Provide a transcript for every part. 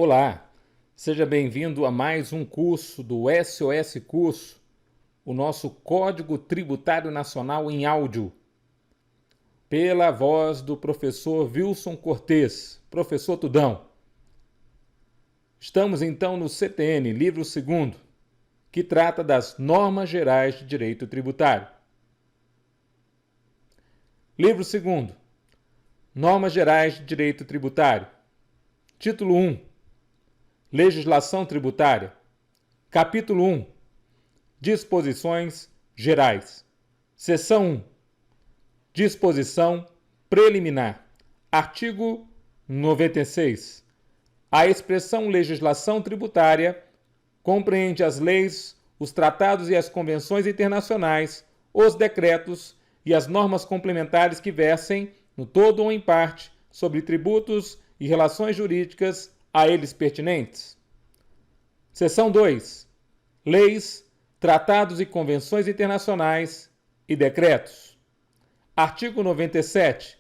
Olá, seja bem-vindo a mais um curso do SOS Curso, o nosso Código Tributário Nacional em áudio, pela voz do professor Wilson Cortes, professor Tudão. Estamos então no CTN, livro 2º, que trata das normas gerais de direito tributário. Livro 2º, Normas Gerais de Direito Tributário. Título 1. Legislação Tributária. Capítulo 1. Disposições Gerais. Seção 1. Disposição Preliminar. Artigo 96. A expressão legislação tributária compreende as leis, os tratados e as convenções internacionais, os decretos e as normas complementares que versem, no todo ou em parte, sobre tributos e relações jurídicas a eles pertinentes. Seção 2. Leis, tratados e convenções internacionais e decretos. Artigo 97.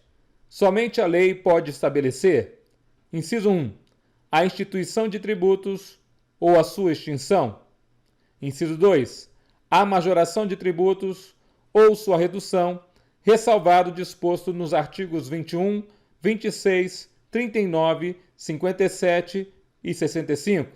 Somente a lei pode estabelecer: inciso 1. A instituição de tributos ou a sua extinção. Inciso 2. A majoração de tributos ou sua redução, ressalvado o disposto nos artigos 21, 26, 39, 57 e 65.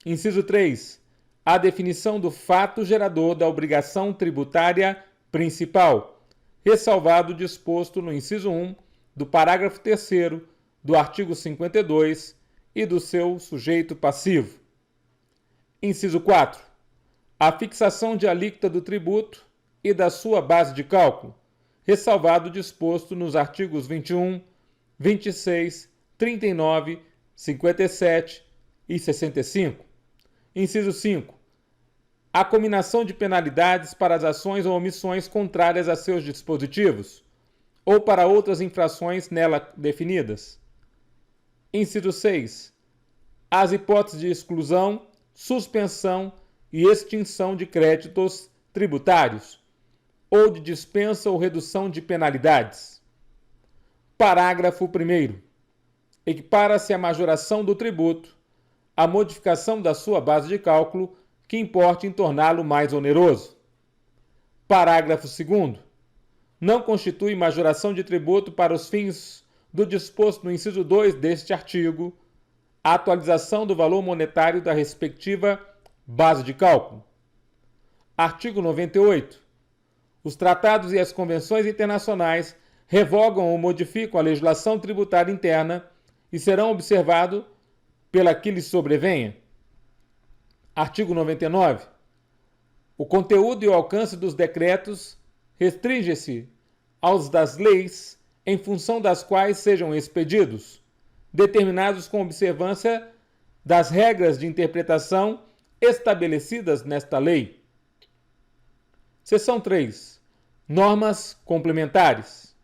Inciso 3. A definição do fato gerador da obrigação tributária principal, ressalvado o disposto no inciso 1 do parágrafo 3º do artigo 52 e do seu sujeito passivo. Inciso 4. A fixação de alíquota do tributo e da sua base de cálculo, ressalvado o disposto nos artigos 21, 26, 39, 57 e 65. Inciso 5. A cominação de penalidades para as ações ou omissões contrárias a seus dispositivos, ou para outras infrações nela definidas. Inciso 6. As hipóteses de exclusão, suspensão e extinção de créditos tributários, ou de dispensa ou redução de penalidades. Parágrafo 1º. Equipara-se a majoração do tributo à modificação da sua base de cálculo que importe em torná-lo mais oneroso. Parágrafo 2º. Não constitui majoração de tributo para os fins do disposto no inciso 2 deste artigo a atualização do valor monetário da respectiva base de cálculo. Artigo 98. Os tratados e as convenções internacionais revogam ou modificam a legislação tributária interna e serão observados pela que lhes sobrevenha. Artigo 99. O conteúdo e o alcance dos decretos restringe-se aos das leis em função das quais sejam expedidos, determinados com observância das regras de interpretação estabelecidas nesta lei. Seção 3. Normas complementares.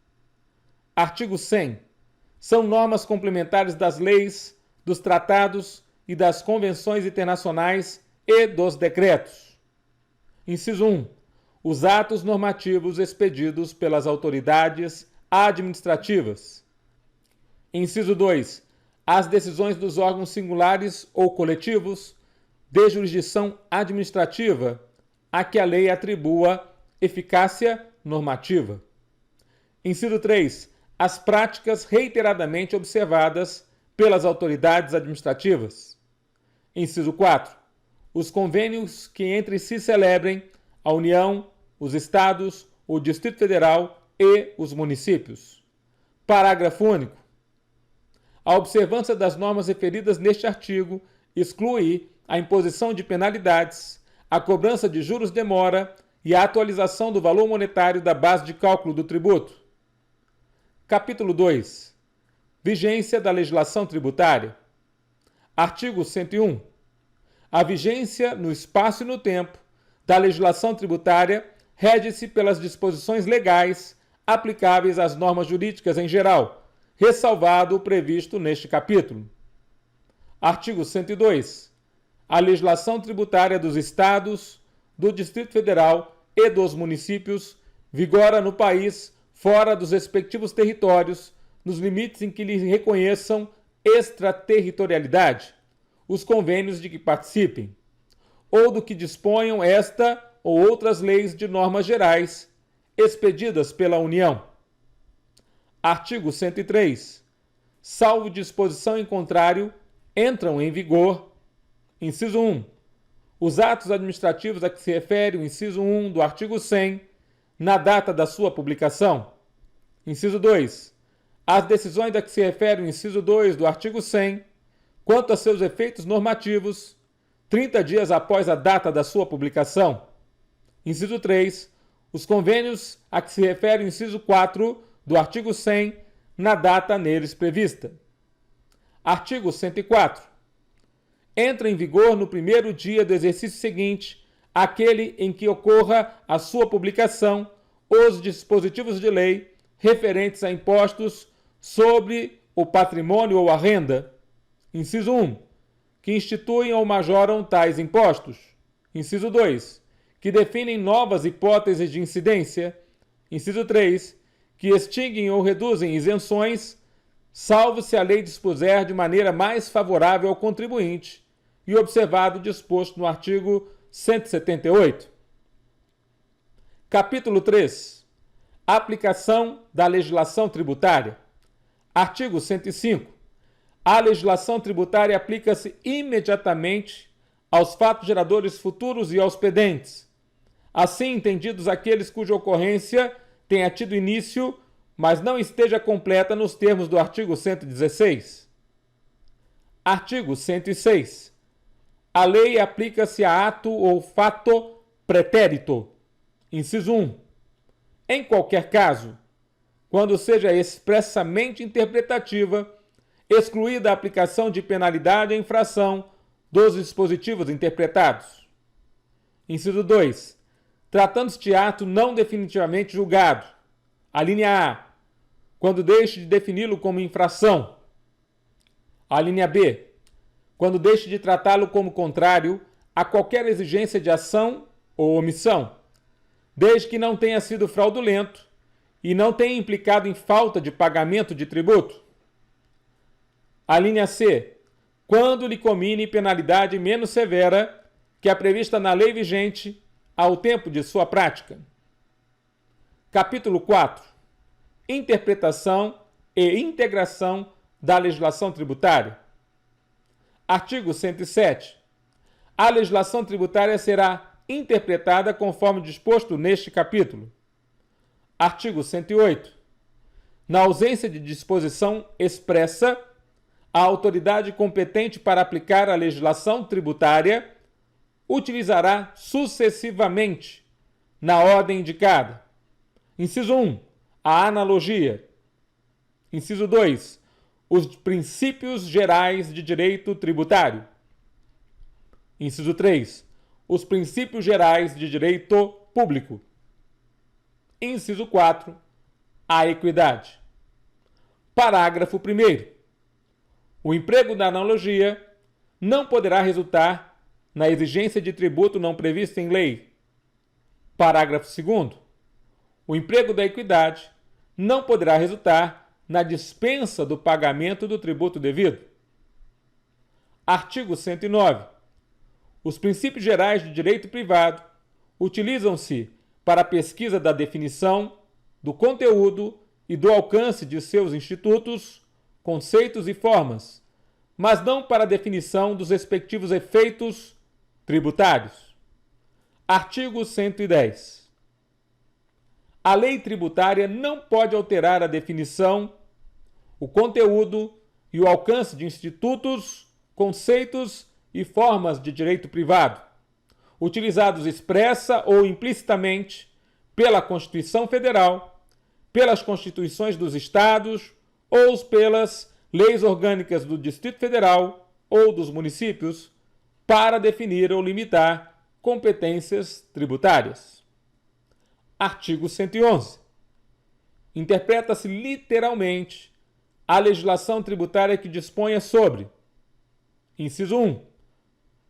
Artigo 100. São normas complementares das leis, dos tratados e das convenções internacionais e dos decretos. Inciso 1. Os atos normativos expedidos pelas autoridades administrativas. Inciso 2. As decisões dos órgãos singulares ou coletivos de jurisdição administrativa a que a lei atribua eficácia normativa. Inciso 3. As práticas reiteradamente observadas pelas autoridades administrativas. Inciso 4. Os convênios que entre si celebrem a União, os Estados, o Distrito Federal e os municípios. Parágrafo único. A observância das normas referidas neste artigo exclui a imposição de penalidades, a cobrança de juros de mora e a atualização do valor monetário da base de cálculo do tributo. Capítulo 2. Vigência da legislação tributária. Artigo 101. A vigência no espaço e no tempo da legislação tributária rege-se pelas disposições legais aplicáveis às normas jurídicas em geral, ressalvado o previsto neste capítulo. Artigo 102. A legislação tributária dos Estados, do Distrito Federal e dos municípios vigora no país fora dos respectivos territórios, nos limites em que lhe reconheçam extraterritorialidade os convênios de que participem, ou do que disponham esta ou outras leis de normas gerais expedidas pela União. Artigo 103. Salvo disposição em contrário, entram em vigor: inciso 1. Os atos administrativos a que se refere o inciso 1 do artigo 100, na data da sua publicação. Inciso 2. As decisões a que se refere o inciso 2 do artigo 100, quanto a seus efeitos normativos, 30 dias após a data da sua publicação. Inciso 3. Os convênios a que se refere o inciso 4 do artigo 100, na data neles prevista. Artigo 104. Entra em vigor no primeiro dia do exercício seguinte, aquele em que ocorra a sua publicação, os dispositivos de lei referentes a impostos sobre o patrimônio ou a renda. Inciso 1. Que instituem ou majoram tais impostos. Inciso 2. Que definem novas hipóteses de incidência. Inciso 3. Que extinguem ou reduzem isenções, salvo se a lei dispuser de maneira mais favorável ao contribuinte e observado o disposto no artigo 178. Capítulo 3. Aplicação da legislação tributária. Artigo 105. A legislação tributária aplica-se imediatamente aos fatos geradores futuros e aos pendentes, assim entendidos aqueles cuja ocorrência tenha tido início, mas não esteja completa nos termos do artigo 116. Artigo 106. A lei aplica-se a ato ou fato pretérito. Inciso 1. Em qualquer caso, quando seja expressamente interpretativa, excluída a aplicação de penalidade à infração dos dispositivos interpretados. Inciso 2. Tratando-se de ato não definitivamente julgado. A linha A. Quando deixe de defini-lo como infração. A linha B. Quando deixe de tratá-lo como contrário a qualquer exigência de ação ou omissão, desde que não tenha sido fraudulento e não tenha implicado em falta de pagamento de tributo. A linha C. Quando lhe comine penalidade menos severa que a prevista na lei vigente ao tempo de sua prática. Capítulo 4. Interpretação e integração da legislação tributária. Artigo 107. A legislação tributária será interpretada conforme disposto neste capítulo. Artigo 108. Na ausência de disposição expressa, a autoridade competente para aplicar a legislação tributária utilizará sucessivamente, na ordem indicada. Inciso 1. A analogia. Inciso 2. Os princípios gerais de direito tributário. Inciso 3. Os princípios gerais de direito público. Inciso 4. A equidade. Parágrafo 1º. O emprego da analogia não poderá resultar na exigência de tributo não previsto em lei. Parágrafo 2º. O emprego da equidade não poderá resultar na dispensa do pagamento do tributo devido. Artigo 109. Os princípios gerais de direito privado utilizam-se para a pesquisa da definição, do conteúdo e do alcance de seus institutos, conceitos e formas, mas não para a definição dos respectivos efeitos tributários. Artigo 110. A lei tributária não pode alterar a definição, o conteúdo e o alcance de institutos, conceitos e formas de direito privado, utilizados expressa ou implicitamente pela Constituição Federal, pelas Constituições dos Estados ou pelas leis orgânicas do Distrito Federal ou dos municípios, para definir ou limitar competências tributárias. Artigo 111. Interpreta-se literalmente a legislação tributária que disponha sobre: inciso 1.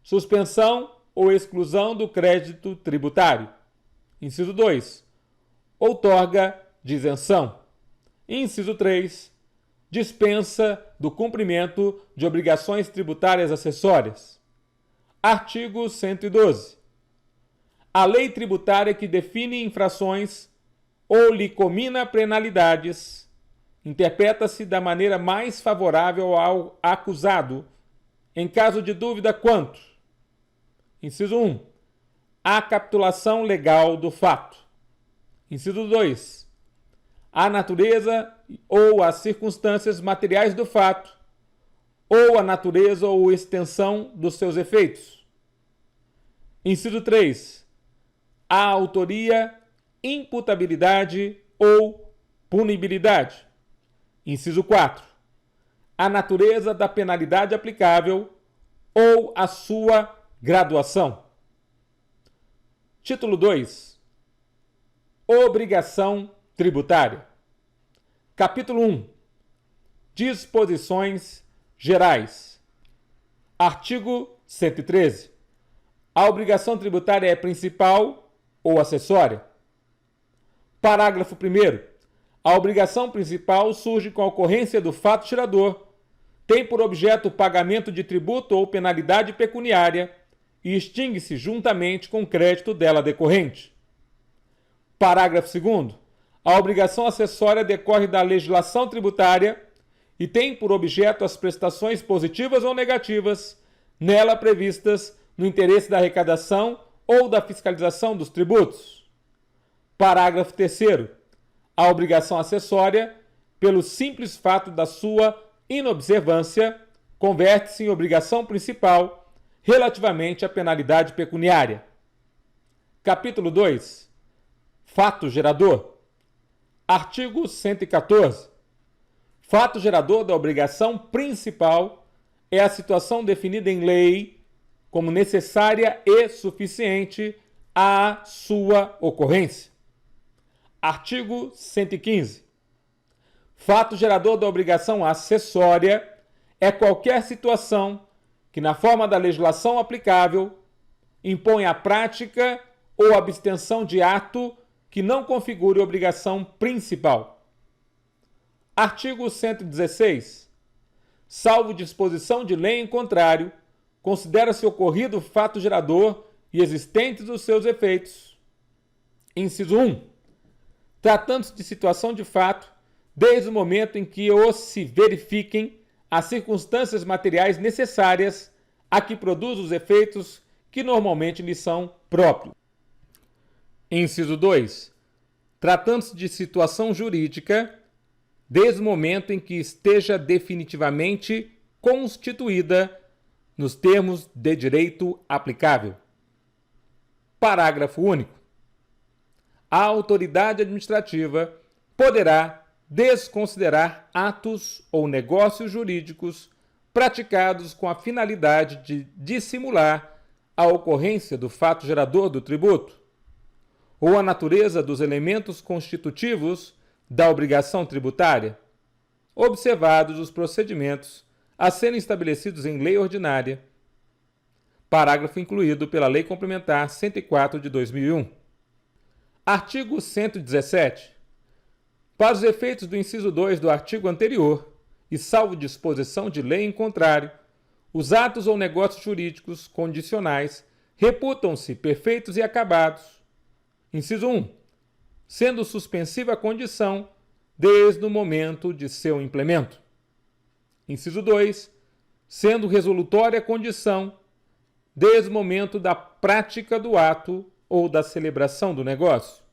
Suspensão ou exclusão do crédito tributário. Inciso 2. Outorga de isenção. Inciso 3. dispensa do cumprimento de obrigações tributárias acessórias. Artigo 112. A lei tributária que define infrações ou lhe comina penalidades interpreta-se da maneira mais favorável ao acusado, em caso de dúvida quanto: inciso 1, a capitulação legal do fato. Inciso 2, a natureza ou as circunstâncias materiais do fato, ou a natureza ou extensão dos seus efeitos. Inciso 3, a autoria, imputabilidade ou punibilidade. Inciso 4, a natureza da penalidade aplicável ou a sua graduação. Título 2. Obrigação tributária. Capítulo 1. Disposições gerais. Artigo 113. A obrigação tributária é principal ou acessória? Parágrafo 1º. A obrigação principal surge com a ocorrência do fato gerador, tem por objeto o pagamento de tributo ou penalidade pecuniária e extingue-se juntamente com o crédito dela decorrente. Parágrafo 2º. A obrigação acessória decorre da legislação tributária e tem por objeto as prestações positivas ou negativas nela previstas no interesse da arrecadação ou da fiscalização dos tributos. Parágrafo 3º. A obrigação acessória, pelo simples fato da sua inobservância, converte-se em obrigação principal relativamente à penalidade pecuniária. Capítulo 2. Fato gerador. Artigo 114. Fato gerador da obrigação principal é a situação definida em lei como necessária e suficiente à sua ocorrência. Artigo 115. Fato gerador da obrigação acessória é qualquer situação que, na forma da legislação aplicável, impõe a prática ou abstenção de ato que não configure obrigação principal. Artigo 116. Salvo disposição de lei em contrário, considera-se ocorrido fato gerador e existentes os seus efeitos. Inciso 1. Tratando-se de situação de fato, desde o momento em que se verifiquem as circunstâncias materiais necessárias a que produz os efeitos que normalmente lhe são próprios. Inciso 2. Tratando-se de situação jurídica, desde o momento em que esteja definitivamente constituída nos termos de direito aplicável. Parágrafo único. A autoridade administrativa poderá desconsiderar atos ou negócios jurídicos praticados com a finalidade de dissimular a ocorrência do fato gerador do tributo, ou a natureza dos elementos constitutivos da obrigação tributária, observados os procedimentos a serem estabelecidos em lei ordinária. Parágrafo incluído pela Lei Complementar 104 de 2001. Artigo 117. Para os efeitos do inciso 2 do artigo anterior, e salvo disposição de lei em contrário, os atos ou negócios jurídicos condicionais reputam-se perfeitos e acabados. Inciso 1. Sendo suspensiva a condição desde o momento de seu implemento. Inciso 2. Sendo resolutória a condição desde o momento da prática do ato ou da celebração do negócio.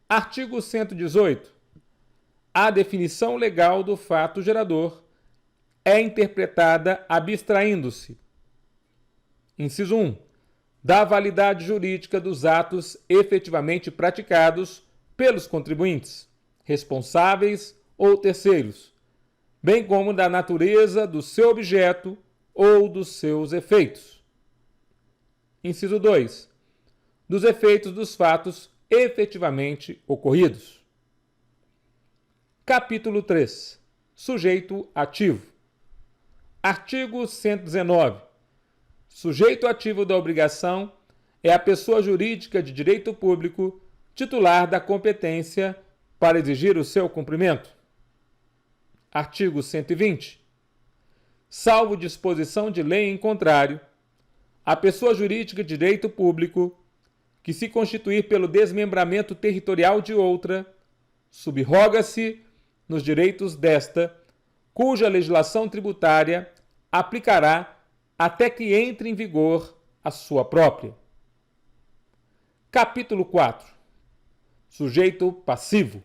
Artigo 118. A definição legal do fato gerador é interpretada abstraindo-se, inciso 1, da validade jurídica dos atos efetivamente praticados pelos contribuintes, responsáveis ou terceiros, bem como da natureza do seu objeto ou dos seus efeitos. Inciso 2. Dos efeitos dos fatos efetivamente ocorridos. Capítulo 3. Sujeito ativo. Artigo 119. Sujeito ativo da obrigação é a pessoa jurídica de direito público titular da competência para exigir o seu cumprimento. Artigo 120. Salvo disposição de lei em contrário, a pessoa jurídica de direito público, que se constituir pelo desmembramento territorial de outra, subroga-se nos direitos desta, cuja legislação tributária aplicará até que entre em vigor a sua própria. Capítulo 4. Sujeito passivo.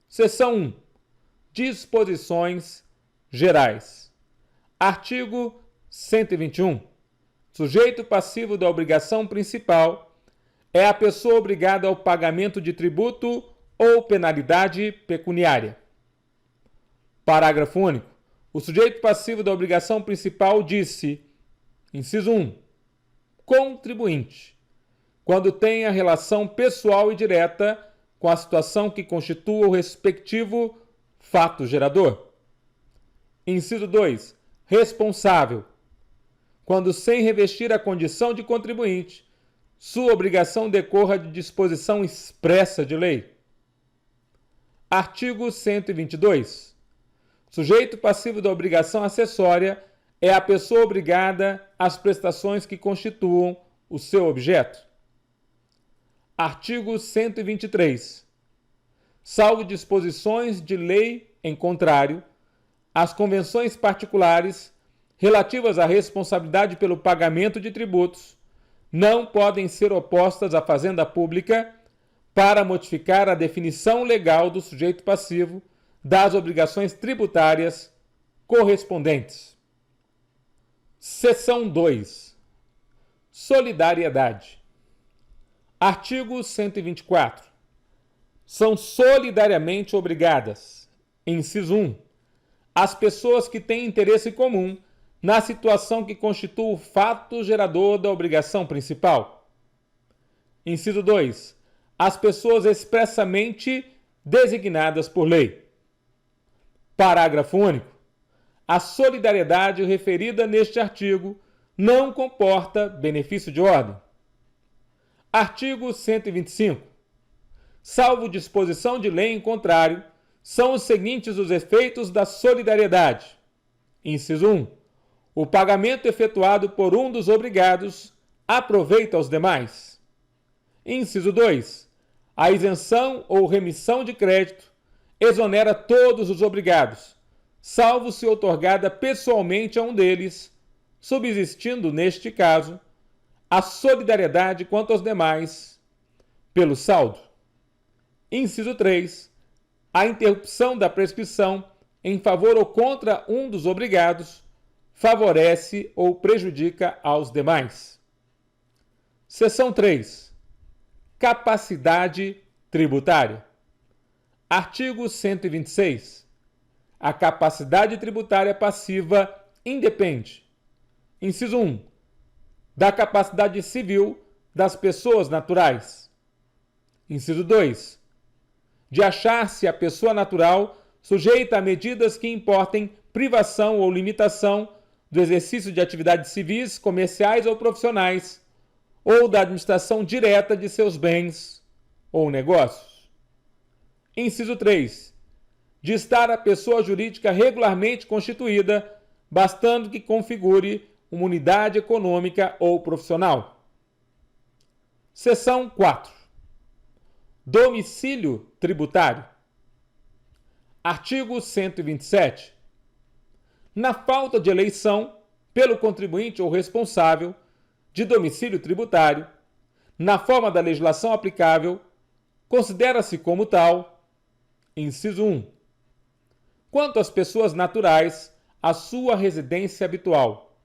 Seção 1. Disposições gerais. Artigo 121. Sujeito passivo da obrigação principal é a pessoa obrigada ao pagamento de tributo ou penalidade pecuniária. Parágrafo único. O sujeito passivo da obrigação principal diz-se: inciso 1. Contribuinte, quando tenha relação pessoal e direta com a situação que constitua o respectivo fato gerador. Inciso 2. Responsável, quando sem revestir a condição de contribuinte, sua obrigação decorra de disposição expressa de lei. Artigo 122. Sujeito passivo da obrigação acessória é a pessoa obrigada às prestações que constituam o seu objeto. Artigo 123. Salvo disposições de lei em contrário, as convenções particulares relativas à responsabilidade pelo pagamento de tributos não podem ser opostas à fazenda pública para modificar a definição legal do sujeito passivo das obrigações tributárias correspondentes. Seção 2. Solidariedade. Artigo 124. São solidariamente obrigadas, inciso 1, as pessoas que têm interesse comum na situação que constitua o fato gerador da obrigação principal. Inciso 2, as pessoas expressamente designadas por lei. Parágrafo único. A solidariedade referida neste artigo não comporta benefício de ordem. Artigo 125. Salvo disposição de lei em contrário, são os seguintes os efeitos da solidariedade. Inciso 1. O pagamento efetuado por um dos obrigados aproveita aos demais. Inciso 2. A isenção ou remissão de crédito exonera todos os obrigados, salvo se outorgada pessoalmente a um deles, subsistindo, neste caso, a solidariedade quanto aos demais, pelo saldo. Inciso 3. A interrupção da prescrição em favor ou contra um dos obrigados favorece ou prejudica aos demais. Seção 3. Capacidade tributária. Artigo 126. A capacidade tributária passiva independe, inciso 1, da capacidade civil das pessoas naturais. Inciso 2. De achar-se a pessoa natural sujeita a medidas que importem privação ou limitação do exercício de atividades civis, comerciais ou profissionais, ou da administração direta de seus bens ou negócios. Inciso 3. De estar a pessoa jurídica regularmente constituída, bastando que configure uma unidade econômica ou profissional. Seção 4. Domicílio tributário. Artigo 127. Na falta de eleição pelo contribuinte ou responsável de domicílio tributário, na forma da legislação aplicável, considera-se como tal, inciso 1, quanto às pessoas naturais, a sua residência habitual,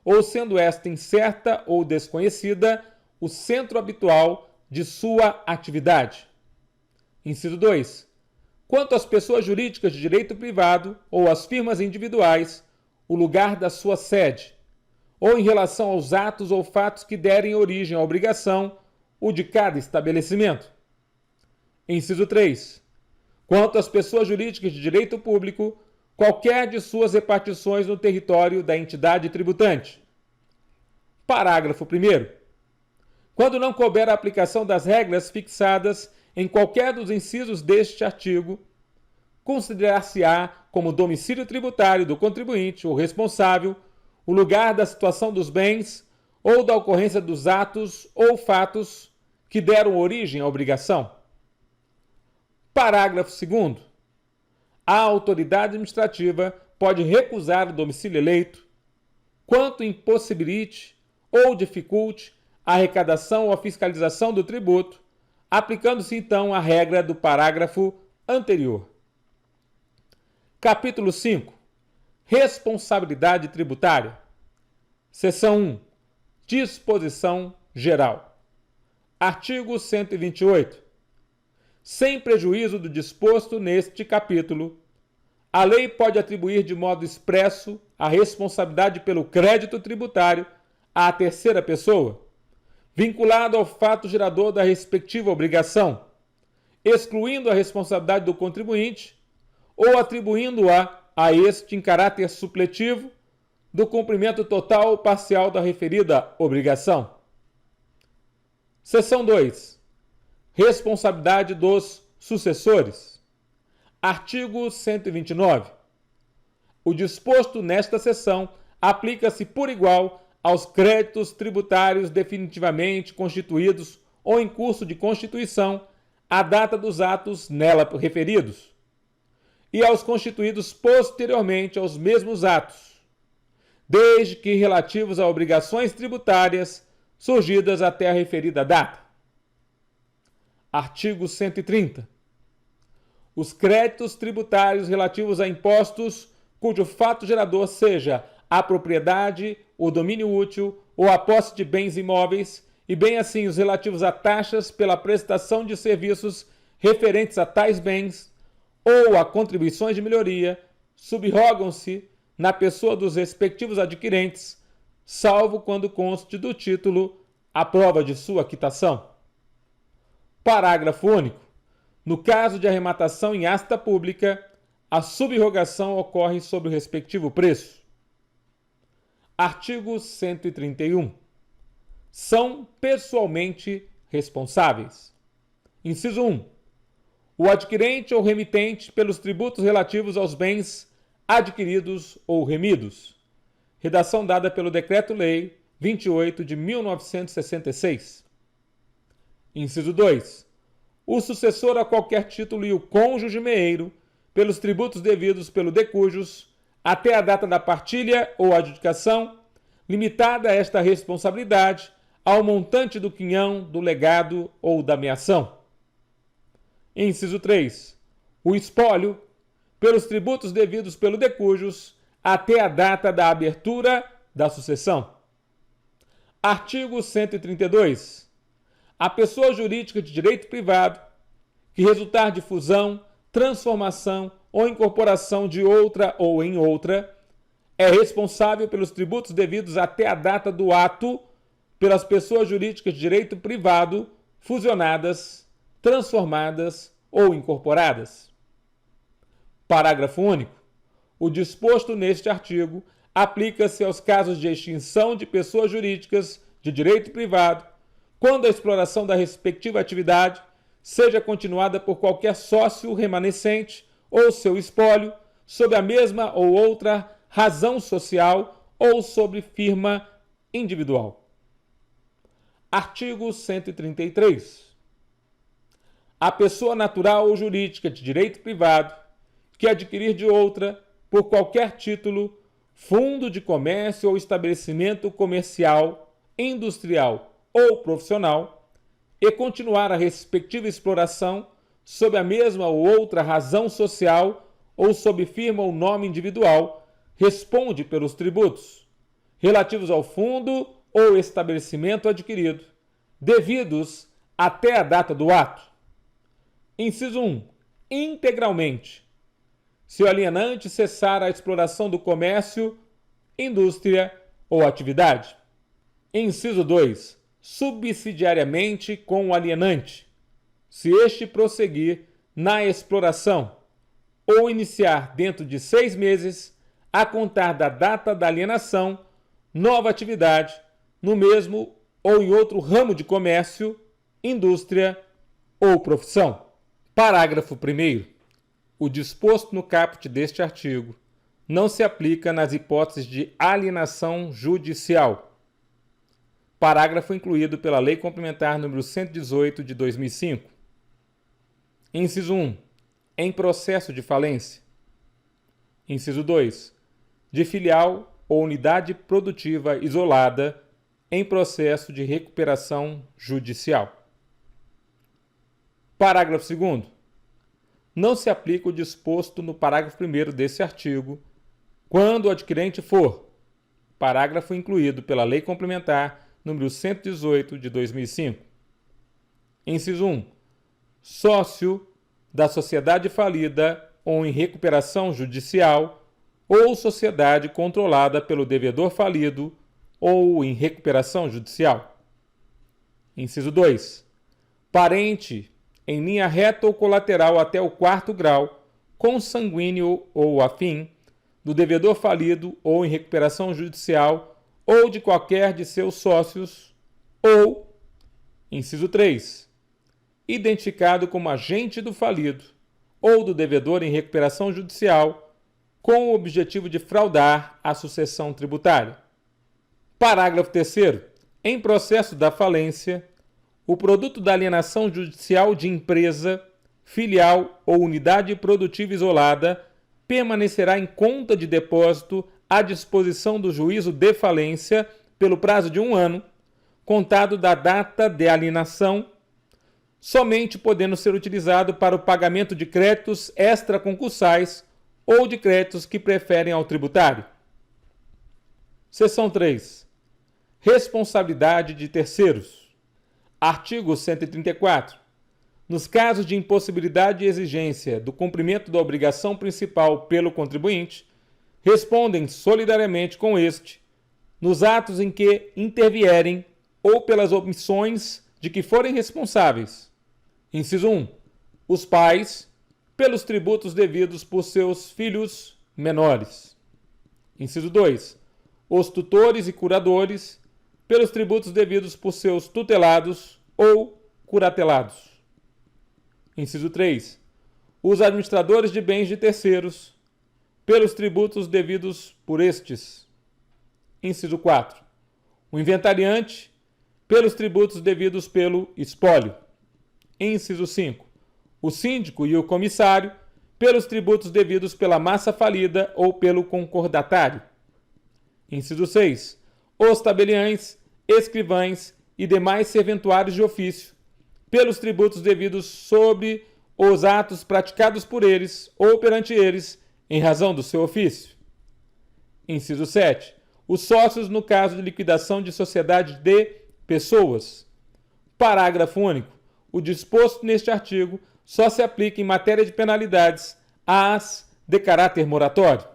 ou sendo esta incerta ou desconhecida, o centro habitual de sua atividade. Inciso 2. Quanto às pessoas jurídicas de direito privado ou às firmas individuais, o lugar da sua sede, ou em relação aos atos ou fatos que derem origem à obrigação, o de cada estabelecimento. Inciso 3. Quanto às pessoas jurídicas de direito público, qualquer de suas repartições no território da entidade tributante. Parágrafo 1º. Quando não couber a aplicação das regras fixadas em qualquer dos incisos deste artigo, considerar-se-á como domicílio tributário do contribuinte ou responsável o lugar da situação dos bens ou da ocorrência dos atos ou fatos que deram origem à obrigação. Parágrafo 2º. A autoridade administrativa pode recusar o domicílio eleito quanto impossibilite ou dificulte a arrecadação ou a fiscalização do tributo, aplicando-se então a regra do parágrafo anterior. Capítulo 5. Responsabilidade tributária. Seção 1. Disposição geral. Artigo 128. Sem prejuízo do disposto neste capítulo, a lei pode atribuir de modo expresso a responsabilidade pelo crédito tributário à terceira pessoa, vinculado ao fato gerador da respectiva obrigação, excluindo a responsabilidade do contribuinte ou atribuindo-a a este em caráter supletivo do cumprimento total ou parcial da referida obrigação. Seção 2. Responsabilidade dos sucessores. Artigo 129. O disposto nesta seção aplica-se por igual aos créditos tributários definitivamente constituídos ou em curso de constituição à data dos atos nela referidos, e aos constituídos posteriormente aos mesmos atos, desde que relativos a obrigações tributárias surgidas até a referida data. Artigo 130. Os créditos tributários relativos a impostos cujo fato gerador seja a propriedade, o domínio útil ou a posse de bens imóveis, e bem assim os relativos a taxas pela prestação de serviços referentes a tais bens ou a contribuições de melhoria, subrogam-se na pessoa dos respectivos adquirentes, salvo quando conste do título a prova de sua quitação. Parágrafo único. No caso de arrematação em asta pública, a subrogação ocorre sobre o respectivo preço. Artigo 131. São pessoalmente responsáveis. Inciso 1. O adquirente ou remitente pelos tributos relativos aos bens adquiridos ou remidos. Redação dada pelo Decreto-Lei 28 de 1966. Inciso 2. O sucessor a qualquer título e o cônjuge meeiro pelos tributos devidos pelo decujus até a data da partilha ou adjudicação, limitada esta responsabilidade ao montante do quinhão, do legado ou da meação. Inciso 3. O espólio pelos tributos devidos pelo decujus até a data da abertura da sucessão. Artigo 132. A pessoa jurídica de direito privado que resultar de fusão, transformação ou incorporação de outra ou em outra é responsável pelos tributos devidos até a data do ato pelas pessoas jurídicas de direito privado fusionadas, transformadas ou incorporadas. Parágrafo único. O disposto neste artigo aplica-se aos casos de extinção de pessoas jurídicas de direito privado, quando a exploração da respectiva atividade seja continuada por qualquer sócio remanescente ou seu espólio, sob a mesma ou outra razão social ou sobre firma individual. Artigo 133. A pessoa natural ou jurídica de direito privado que adquirir de outra, por qualquer título, fundo de comércio ou estabelecimento comercial, industrial ou profissional, e continuar a respectiva exploração sob a mesma ou outra razão social ou sob firma ou nome individual, responde pelos tributos relativos ao fundo ou estabelecimento adquirido, devidos até a data do ato. Inciso 1. Integralmente, se o alienante cessar a exploração do comércio, indústria ou atividade. Inciso 2. Subsidiariamente com o alienante, se este prosseguir na exploração ou iniciar dentro de 6 meses, a contar da data da alienação, nova atividade no mesmo ou em outro ramo de comércio, indústria ou profissão. Parágrafo 1º. o disposto no caput deste artigo não se aplica nas hipóteses de alienação judicial. Parágrafo incluído pela Lei Complementar nº 118 de 2005. Inciso 1. Em processo de falência. Inciso 2. De filial ou unidade produtiva isolada em processo de recuperação judicial. Parágrafo 2º. Não se aplica o disposto no parágrafo 1º desse artigo quando o adquirente for, parágrafo incluído pela Lei Complementar nº 118 de 2005. Inciso 1. Sócio da sociedade falida ou em recuperação judicial ou sociedade controlada pelo devedor falido ou em recuperação judicial. Inciso 2. Parente em linha reta ou colateral até o 4º grau, consanguíneo ou afim, do devedor falido ou em recuperação judicial ou de qualquer de seus sócios, ou, inciso 3, identificado como agente do falido ou do devedor em recuperação judicial com o objetivo de fraudar a sucessão tributária. Parágrafo 3º. Em processo da falência, o produto da alienação judicial de empresa, filial ou unidade produtiva isolada permanecerá em conta de depósito à disposição do juízo de falência pelo prazo de 1 ano, contado da data de alienação, somente podendo ser utilizado para o pagamento de créditos extraconcursais ou de créditos que preferem ao tributário. Seção 3. Responsabilidade de terceiros. Artigo 134. Nos casos de impossibilidade e exigência do cumprimento da obrigação principal pelo contribuinte, respondem solidariamente com este, nos atos em que intervierem ou pelas omissões de que forem responsáveis. Inciso 1. Os pais, pelos tributos devidos por seus filhos menores. Inciso 2. Os tutores e curadores, pelos tributos devidos por seus tutelados ou curatelados. Inciso 3. Os administradores de bens de terceiros, pelos tributos devidos por estes. Inciso 4. O inventariante, pelos tributos devidos pelo espólio. Inciso 5. O síndico e o comissário, pelos tributos devidos pela massa falida ou pelo concordatário. Inciso 6. Os tabeliães, escrivães e demais serventuários de ofício, pelos tributos devidos sobre os atos praticados por eles ou perante eles, em razão do seu ofício. Inciso 7. Os sócios no caso de liquidação de sociedade de pessoas. Parágrafo único. O disposto neste artigo só se aplica em matéria de penalidades às de caráter moratório.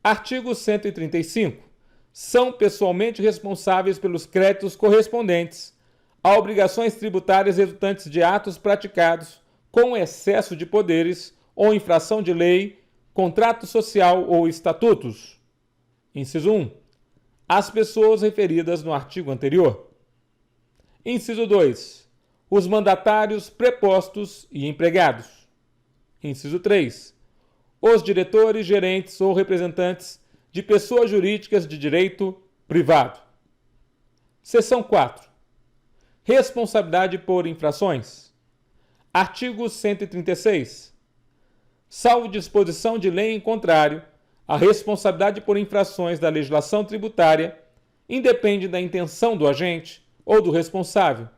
Artigo 135. São pessoalmente responsáveis pelos créditos correspondentes a obrigações tributárias resultantes de atos praticados com excesso de poderes ou infração de lei, contrato social ou estatutos. Inciso 1. As pessoas referidas no artigo anterior. Inciso 2. Os mandatários prepostos e empregados. Inciso 3. Os diretores, gerentes ou representantes de pessoas jurídicas de direito privado. Seção 4. Responsabilidade por infrações. Artigo 136. Salvo disposição de lei em contrário, a responsabilidade por infrações da legislação tributária independe da intenção do agente ou do responsável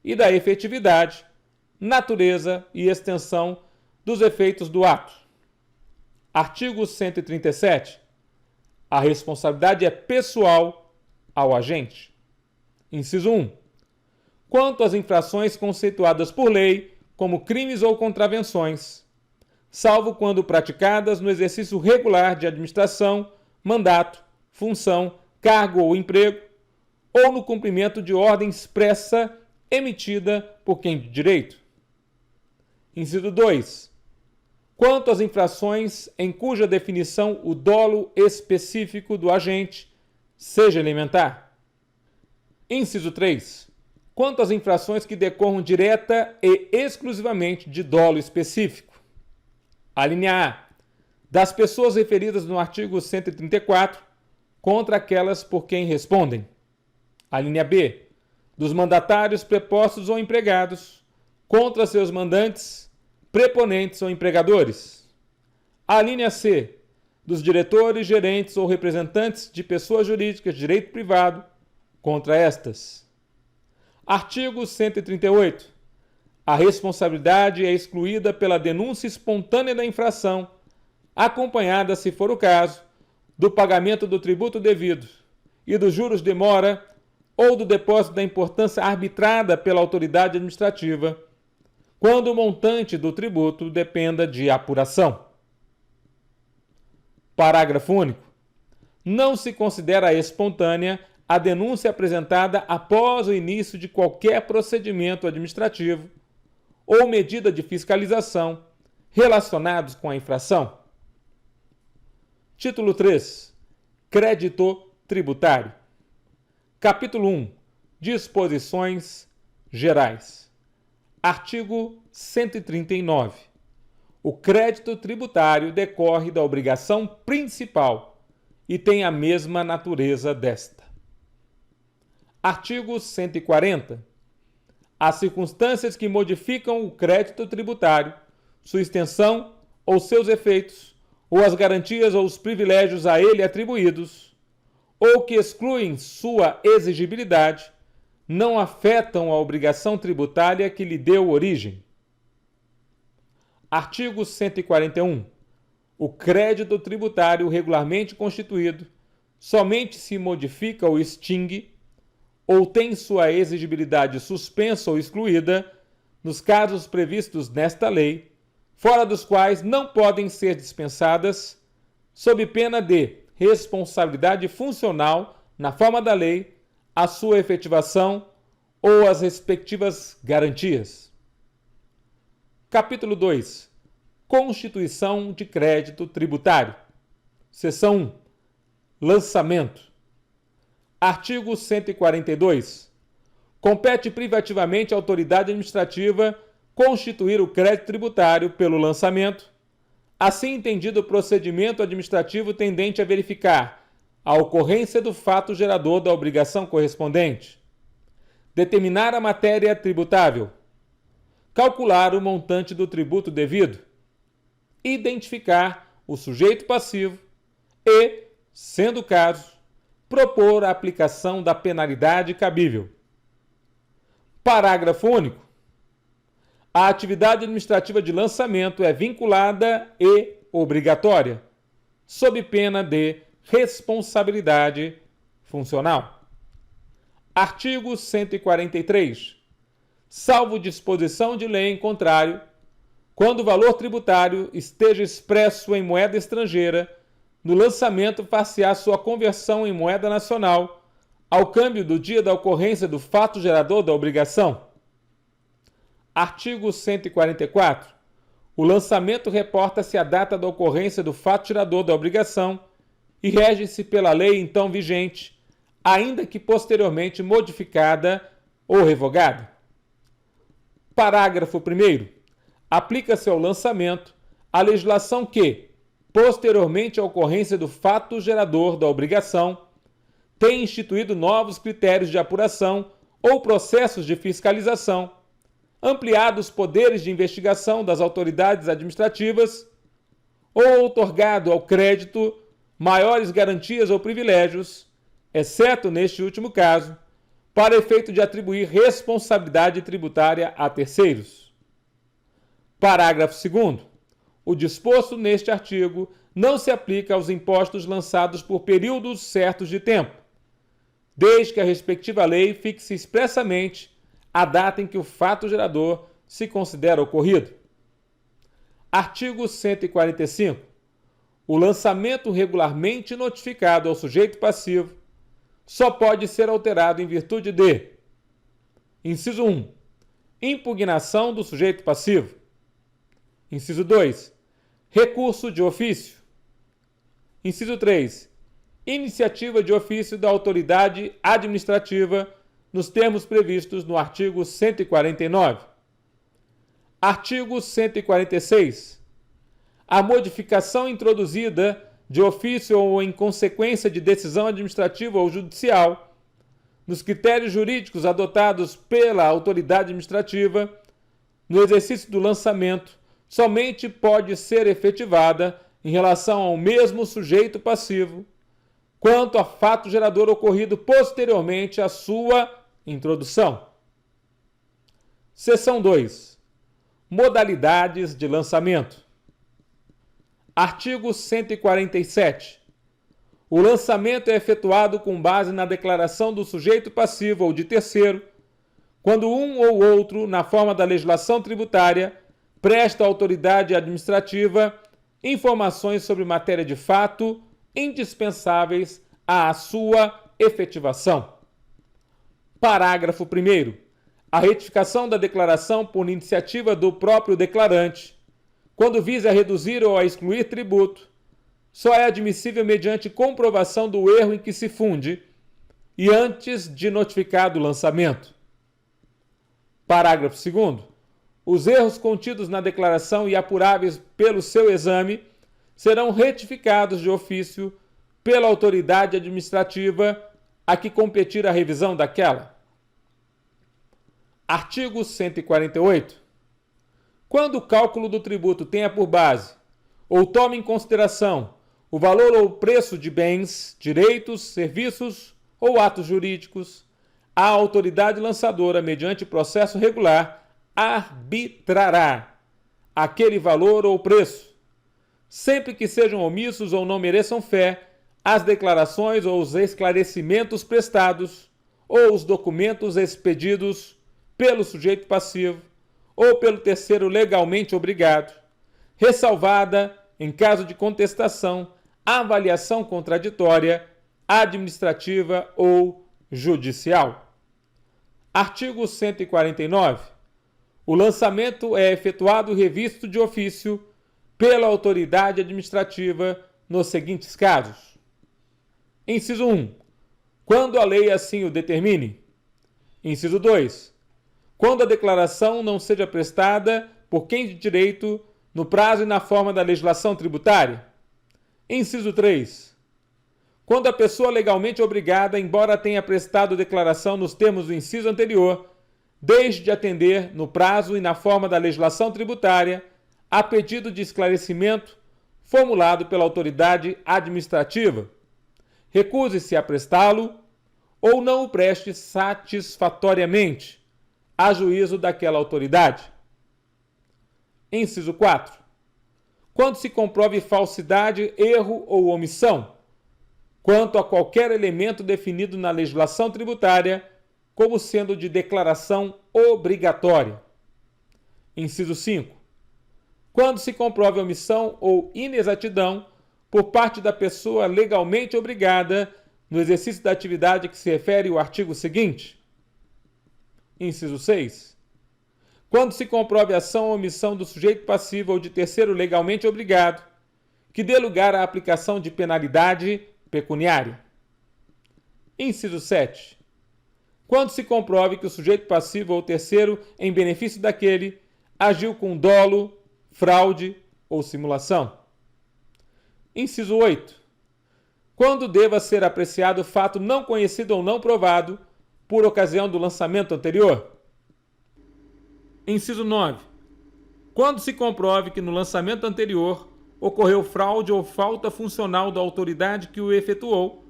e da efetividade, natureza e extensão dos efeitos do ato. Artigo 137. A responsabilidade é pessoal ao agente. Inciso 1. Quanto às infrações conceituadas por lei como crimes ou contravenções, salvo quando praticadas no exercício regular de administração, mandato, função, cargo ou emprego, ou no cumprimento de ordem expressa emitida por quem de direito. Inciso 2. Quanto às infrações em cuja definição o dolo específico do agente seja elementar. Inciso 3. Quanto às infrações que decorram direta e exclusivamente de dolo específico. Alínea A. Das pessoas referidas no artigo 134 contra aquelas por quem respondem. Alínea B. Dos mandatários prepostos ou empregados contra seus mandantes, preponentes ou empregadores. Alínea C. Dos diretores, gerentes ou representantes de pessoas jurídicas de direito privado contra estas. Artigo 138. A responsabilidade é excluída pela denúncia espontânea da infração, acompanhada, se for o caso, do pagamento do tributo devido e dos juros de mora ou do depósito da importância arbitrada pela autoridade administrativa, quando o montante do tributo dependa de apuração. Parágrafo único. Não se considera espontânea a denúncia apresentada após o início de qualquer procedimento administrativo ou medida de fiscalização relacionados com a infração. Título 3. Crédito tributário. Capítulo 1. Disposições gerais. Artigo 139. O crédito tributário decorre da obrigação principal e tem a mesma natureza desta. Artigo 140. As circunstâncias que modificam o crédito tributário, sua extensão ou seus efeitos, ou as garantias ou os privilégios a ele atribuídos, ou que excluem sua exigibilidade, não afetam a obrigação tributária que lhe deu origem. Artigo 141. O crédito tributário regularmente constituído somente se modifica ou extingue, ou tem sua exigibilidade suspensa ou excluída, nos casos previstos nesta lei, fora dos quais não podem ser dispensadas, sob pena de responsabilidade funcional, na forma da lei, a sua efetivação ou as respectivas garantias. Capítulo 2. Constituição de crédito tributário. Seção 1. Lançamento. Artigo 142. Compete privativamente à autoridade administrativa constituir o crédito tributário pelo lançamento, assim entendido o procedimento administrativo tendente a verificar a ocorrência do fato gerador da obrigação correspondente, determinar a matéria tributável, calcular o montante do tributo devido, identificar o sujeito passivo e, sendo o caso, propor a aplicação da penalidade cabível. Parágrafo único. A atividade administrativa de lançamento é vinculada e obrigatória, sob pena de responsabilidade funcional. Artigo 143. Salvo disposição de lei em contrário, quando o valor tributário esteja expresso em moeda estrangeira, no lançamento far-se-á sua conversão em moeda nacional, ao câmbio do dia da ocorrência do fato gerador da obrigação. Artigo 144. O lançamento reporta-se à data da ocorrência do fato gerador da obrigação e rege-se pela lei então vigente, ainda que posteriormente modificada ou revogada. Parágrafo 1º. Aplica-se ao lançamento a legislação que, posteriormente à ocorrência do fato gerador da obrigação, tem instituído novos critérios de apuração ou processos de fiscalização, ampliado os poderes de investigação das autoridades administrativas ou outorgado ao crédito maiores garantias ou privilégios, exceto neste último caso, para efeito de atribuir responsabilidade tributária a terceiros. Parágrafo 2º. O disposto neste artigo não se aplica aos impostos lançados por períodos certos de tempo, desde que a respectiva lei fixe expressamente a data em que o fato gerador se considera ocorrido. Artigo 145. O lançamento regularmente notificado ao sujeito passivo só pode ser alterado em virtude de: inciso 1. Impugnação do sujeito passivo. Inciso 2. Recurso de ofício. Inciso 3. Iniciativa de ofício da autoridade administrativa nos termos previstos no artigo 149. Artigo 146. a modificação introduzida de ofício ou em consequência de decisão administrativa ou judicial nos critérios jurídicos adotados pela autoridade administrativa no exercício do lançamento somente pode ser efetivada em relação ao mesmo sujeito passivo quanto a fato gerador ocorrido posteriormente à sua introdução. Seção 2. Modalidades de lançamento. Artigo 147. O lançamento é efetuado com base na declaração do sujeito passivo ou de terceiro, quando um ou outro, na forma da legislação tributária, presta à autoridade administrativa informações sobre matéria de fato indispensáveis à sua efetivação. Parágrafo 1º. A retificação da declaração por iniciativa do próprio declarante, quando visa a reduzir ou a excluir tributo, só é admissível mediante comprovação do erro em que se funde e antes de notificado o lançamento. Parágrafo 2º. Os erros contidos na declaração e apuráveis pelo seu exame serão retificados de ofício pela autoridade administrativa a que competir a revisão daquela. Artigo 148. Quando o cálculo do tributo tenha por base ou tome em consideração o valor ou preço de bens, direitos, serviços ou atos jurídicos, a autoridade lançadora, mediante processo regular, arbitrará aquele valor ou preço, sempre que sejam omissos ou não mereçam fé as declarações ou os esclarecimentos prestados ou os documentos expedidos pelo sujeito passivo ou pelo terceiro legalmente obrigado, ressalvada, em caso de contestação, a avaliação contraditória, administrativa ou judicial. Artigo 149. O lançamento é efetuado e revisto de ofício pela autoridade administrativa nos seguintes casos. Inciso 1. Quando a lei assim o determine. Inciso 2. Quando a declaração não seja prestada por quem de direito no prazo e na forma da legislação tributária. Inciso 3. Quando a pessoa legalmente obrigada, embora tenha prestado declaração nos termos do inciso anterior, deixe de atender no prazo e na forma da legislação tributária a pedido de esclarecimento formulado pela autoridade administrativa, recuse-se a prestá-lo ou não o preste satisfatoriamente, a juízo daquela autoridade. Inciso 4. Quando se comprove falsidade, erro ou omissão, quanto a qualquer elemento definido na legislação tributária como sendo de declaração obrigatória. Inciso 5. Quando se comprove omissão ou inexatidão por parte da pessoa legalmente obrigada no exercício da atividade a que se refere o artigo seguinte. Inciso 6. Quando se comprove ação ou omissão do sujeito passivo ou de terceiro legalmente obrigado, que dê lugar à aplicação de penalidade pecuniária. Inciso 7. Quando se comprove que o sujeito passivo ou terceiro, em benefício daquele, agiu com dolo, fraude ou simulação. Inciso 8. Quando deva ser apreciado fato não conhecido ou não provado por ocasião do lançamento anterior. Inciso 9. Quando se comprove que no lançamento anterior ocorreu fraude ou falta funcional da autoridade que o efetuou,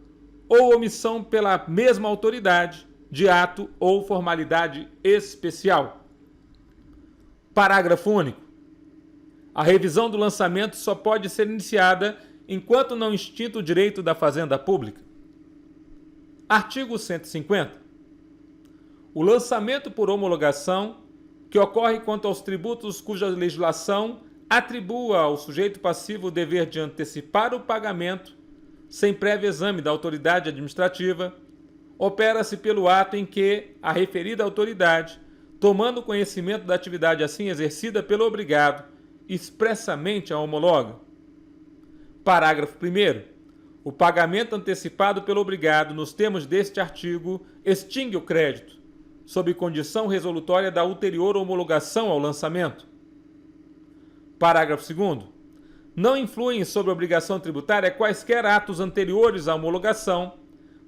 ou omissão pela mesma autoridade de ato ou formalidade especial. Parágrafo único. A revisão do lançamento só pode ser iniciada enquanto não extinto o direito da fazenda pública. Artigo 150. O lançamento por homologação, que ocorre quanto aos tributos cuja legislação atribua ao sujeito passivo o dever de antecipar o pagamento, sem prévio exame da autoridade administrativa, opera-se pelo ato em que a referida autoridade, tomando conhecimento da atividade assim exercida pelo obrigado, expressamente a homologa. Parágrafo 1º. O pagamento antecipado pelo obrigado, nos termos deste artigo, extingue o crédito, sob condição resolutória da ulterior homologação ao lançamento. Parágrafo 2º. não influem sobre a obrigação tributária quaisquer atos anteriores à homologação,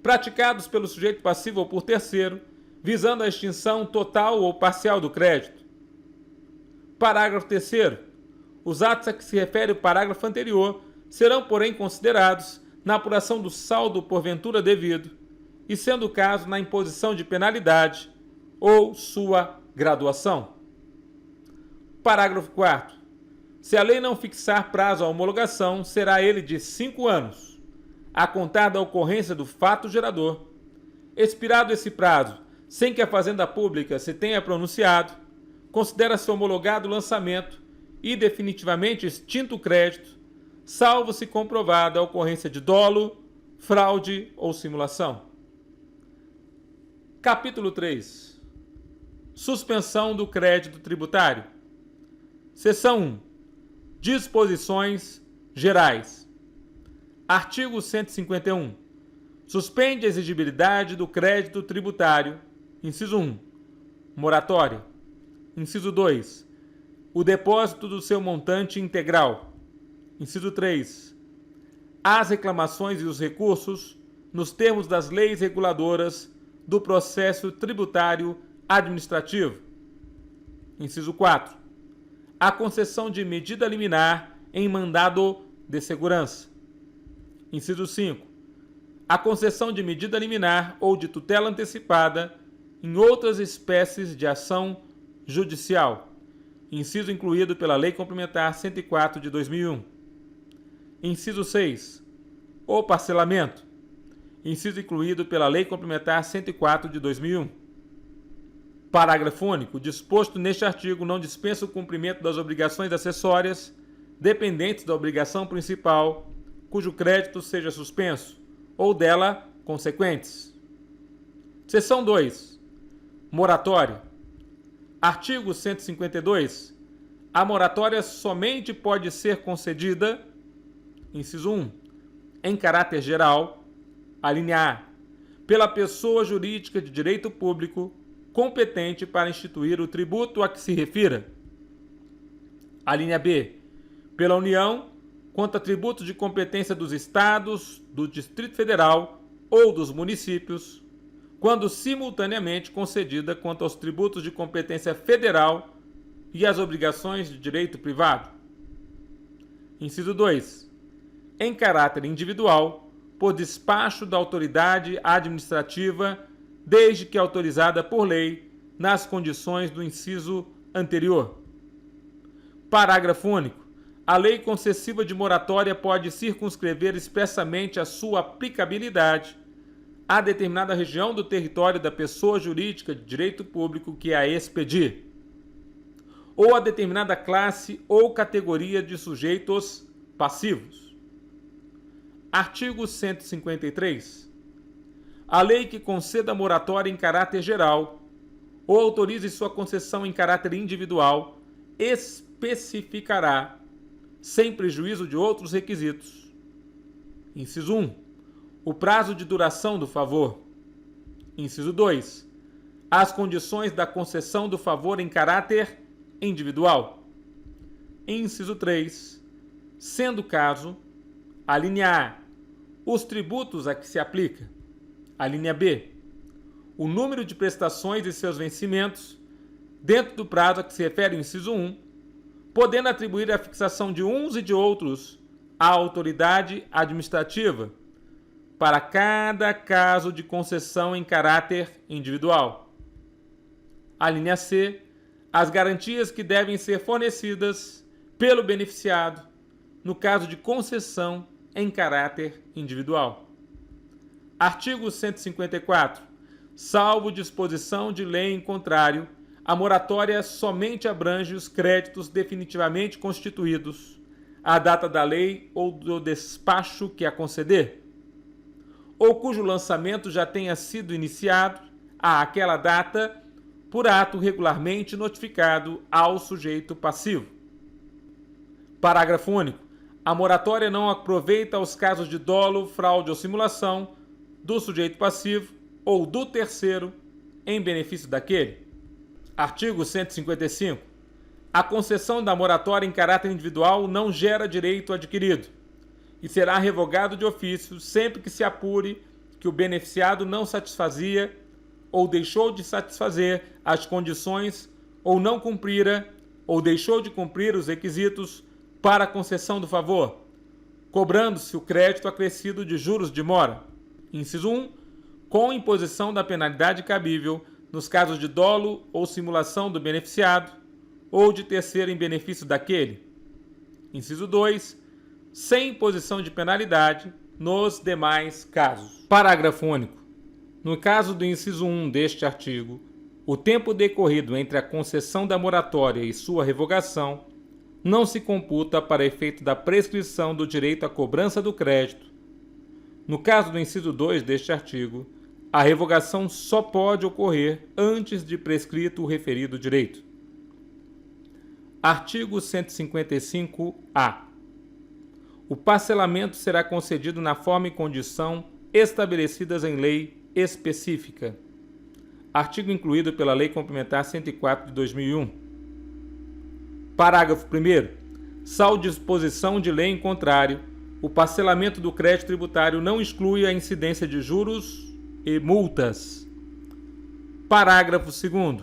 praticados pelo sujeito passivo ou por terceiro, visando a extinção total ou parcial do crédito. Parágrafo 3º. Os atos a que se refere o parágrafo anterior serão, porém, considerados na apuração do saldo porventura devido, e sendo o caso na imposição de penalidade ou sua graduação. Parágrafo 4º. Se a lei não fixar prazo à homologação, será ele de 5 anos, a contar da ocorrência do fato gerador. Expirado esse prazo, sem que a Fazenda Pública se tenha pronunciado, considera-se homologado o lançamento e definitivamente extinto o crédito, salvo se comprovada a ocorrência de dolo, fraude ou simulação. Capítulo 3. Suspensão do crédito tributário. Seção 1. Disposições gerais. Artigo 151. Suspende a exigibilidade do crédito tributário. Inciso 1. Moratória. Inciso 2. O depósito do seu montante integral. Inciso 3. As reclamações e os recursos nos termos das leis reguladoras do processo tributário administrativo. Inciso 4. A concessão de medida liminar em mandado de segurança. Inciso 5. A concessão de medida liminar ou de tutela antecipada em outras espécies de ação judicial. Inciso incluído pela Lei Complementar 104 de 2001. Inciso 6. O parcelamento. Inciso incluído pela Lei Complementar 104 de 2001. Parágrafo único. O disposto neste artigo não dispensa o cumprimento das obrigações acessórias dependentes da obrigação principal, cujo crédito seja suspenso, ou dela consequentes. Seção 2. Moratória. Artigo 152. A moratória somente pode ser concedida, inciso 1, em caráter geral, alínea A, pela pessoa jurídica de direito público competente para instituir o tributo a que se refira. Alínea B, pela União, quanto a tributos de competência dos Estados, do Distrito Federal ou dos municípios, quando simultaneamente concedida quanto aos tributos de competência federal e às obrigações de direito privado. Inciso 2. Em caráter individual, por despacho da autoridade administrativa, desde que autorizada por lei, nas condições do inciso anterior. Parágrafo único. A lei concessiva de moratória pode circunscrever expressamente a sua aplicabilidade a determinada região do território da pessoa jurídica de direito público que a expedir, ou a determinada classe ou categoria de sujeitos passivos. Artigo 153. A lei que conceda moratória em caráter geral ou autorize sua concessão em caráter individual especificará, sem prejuízo de outros requisitos. Inciso 1. O prazo de duração do favor. Inciso 2. As condições da concessão do favor em caráter individual. Inciso 3. Sendo o caso, alínea A, os tributos a que se aplica. Alínea B, o número de prestações e seus vencimentos, dentro do prazo a que se refere o inciso 1, podendo atribuir a fixação de uns e de outros à autoridade administrativa, para cada caso de concessão em caráter individual. Alínea C, as garantias que devem ser fornecidas pelo beneficiado, no caso de concessão em caráter individual. Artigo 154. Salvo disposição de lei em contrário, a moratória somente abrange os créditos definitivamente constituídos, à data da lei ou do despacho que a conceder, ou cujo lançamento já tenha sido iniciado àquela data por ato regularmente notificado ao sujeito passivo. Parágrafo único. A moratória não aproveita aos casos de dolo, fraude ou simulação do sujeito passivo ou do terceiro em benefício daquele. Artigo 155. A concessão da moratória em caráter individual não gera direito adquirido e será revogado de ofício sempre que se apure que o beneficiado não satisfazia ou deixou de satisfazer as condições ou não cumprira ou deixou de cumprir os requisitos para a concessão do favor, cobrando-se o crédito acrescido de juros de mora. Inciso 1. Com imposição da penalidade cabível nos casos de dolo ou simulação do beneficiado ou de terceiro em benefício daquele. Inciso 2. Sem imposição de penalidade nos demais casos. Parágrafo único. No caso do inciso 1 deste artigo, o tempo decorrido entre a concessão da moratória e sua revogação não se computa para efeito da prescrição do direito à cobrança do crédito. No caso do inciso 2 deste artigo, a revogação só pode ocorrer antes de prescrito o referido direito. Artigo 155-A. O parcelamento será concedido na forma e condição estabelecidas em lei específica. Artigo incluído pela Lei Complementar 104 de 2001. Parágrafo 1º. Salvo disposição de lei em contrário, o parcelamento do crédito tributário não exclui a incidência de juros e multas. Parágrafo 2º.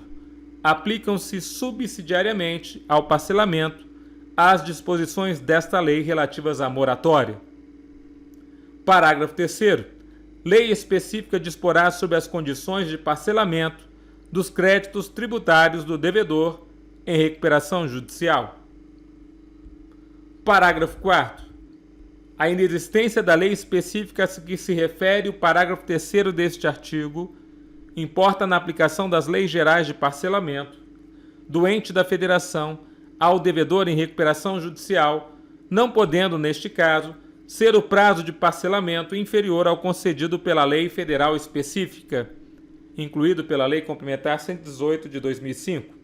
Aplicam-se subsidiariamente ao parcelamento as disposições desta lei relativas à moratória. Parágrafo 3º. Lei específica disporá sobre as condições de parcelamento dos créditos tributários do devedor em recuperação judicial. Parágrafo 4º. A inexistência da lei específica a que se refere o parágrafo 3º deste artigo importa na aplicação das leis gerais de parcelamento do ente da federação ao devedor em recuperação judicial, não podendo, neste caso, ser o prazo de parcelamento inferior ao concedido pela lei federal específica, incluído pela Lei Complementar 118 de 2005.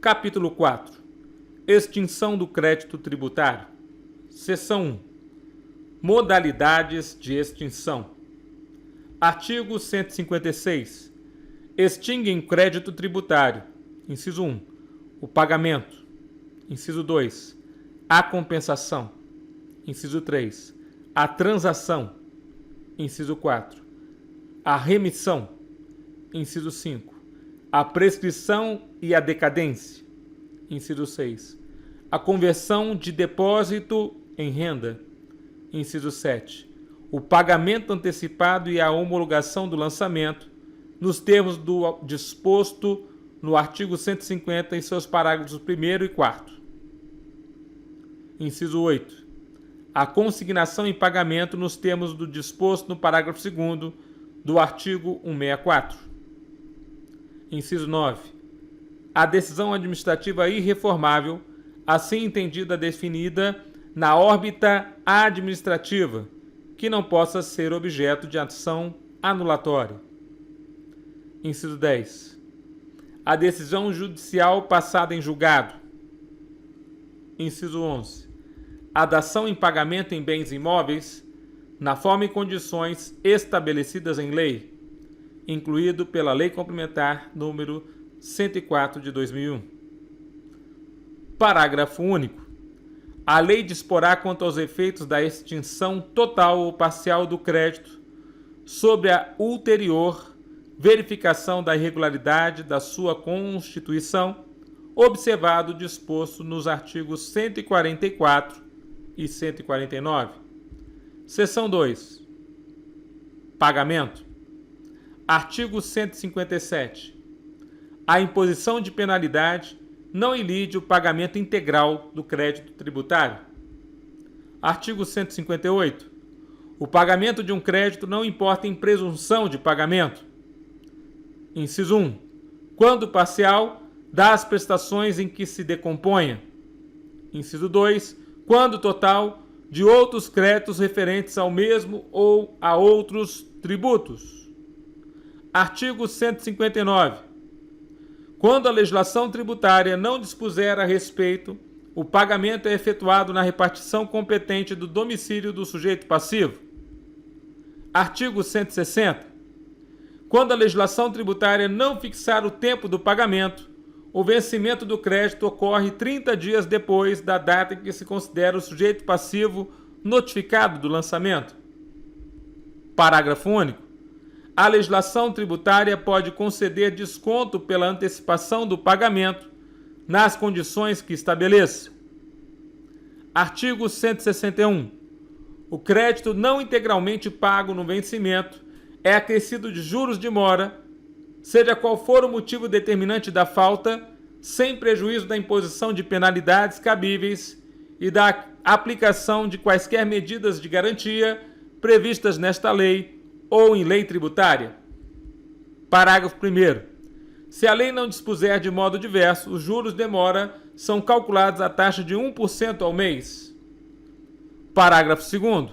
Capítulo 4. Extinção do crédito tributário. Seção 1. Modalidades de extinção. Artigo 156. Extinguem crédito tributário. Inciso 1. O pagamento. Inciso 2. A compensação. Inciso 3. A transação. Inciso 4. A remissão. Inciso 5. A prescrição e a decadência. Inciso 6. A conversão de depósito em renda. Inciso 7. O pagamento antecipado e a homologação do lançamento, nos termos do disposto no artigo 150 em seus parágrafos 1º e 4º. Inciso 8. A consignação em pagamento nos termos do disposto no parágrafo 2º do artigo 164. Inciso 9. A decisão administrativa irreformável, assim entendida definida na órbita administrativa, que não possa ser objeto de ação anulatória. Inciso 10. A decisão judicial passada em julgado. Inciso 11. A dação em pagamento em bens imóveis, na forma e condições estabelecidas em lei, incluído pela Lei Complementar número 104 de 2001. Parágrafo único. A lei disporá quanto aos efeitos da extinção total ou parcial do crédito sobre a ulterior verificação da irregularidade da sua constituição, observado o disposto nos artigos 144 e 149. Seção 2. Pagamento. Artigo 157. A imposição de penalidade não ilide o pagamento integral do crédito tributário. Artigo 158. O pagamento de um crédito não importa em presunção de pagamento. Inciso 1. Quando parcial, das prestações em que se decomponha. Inciso 2. Quando total, de outros créditos referentes ao mesmo ou a outros tributos. Artigo 159. Quando a legislação tributária não dispuser a respeito, o pagamento é efetuado na repartição competente do domicílio do sujeito passivo. Artigo 160. Quando a legislação tributária não fixar o tempo do pagamento, o vencimento do crédito ocorre 30 dias depois da data em que se considera o sujeito passivo notificado do lançamento. Parágrafo único. A legislação tributária pode conceder desconto pela antecipação do pagamento nas condições que estabeleça. Artigo 161. O crédito não integralmente pago no vencimento é acrescido de juros de mora, seja qual for o motivo determinante da falta, sem prejuízo da imposição de penalidades cabíveis e da aplicação de quaisquer medidas de garantia previstas nesta lei ou em lei tributária. Parágrafo 1º. Se a lei não dispuser de modo diverso, os juros de mora são calculados à taxa de 1% ao mês. Parágrafo 2º.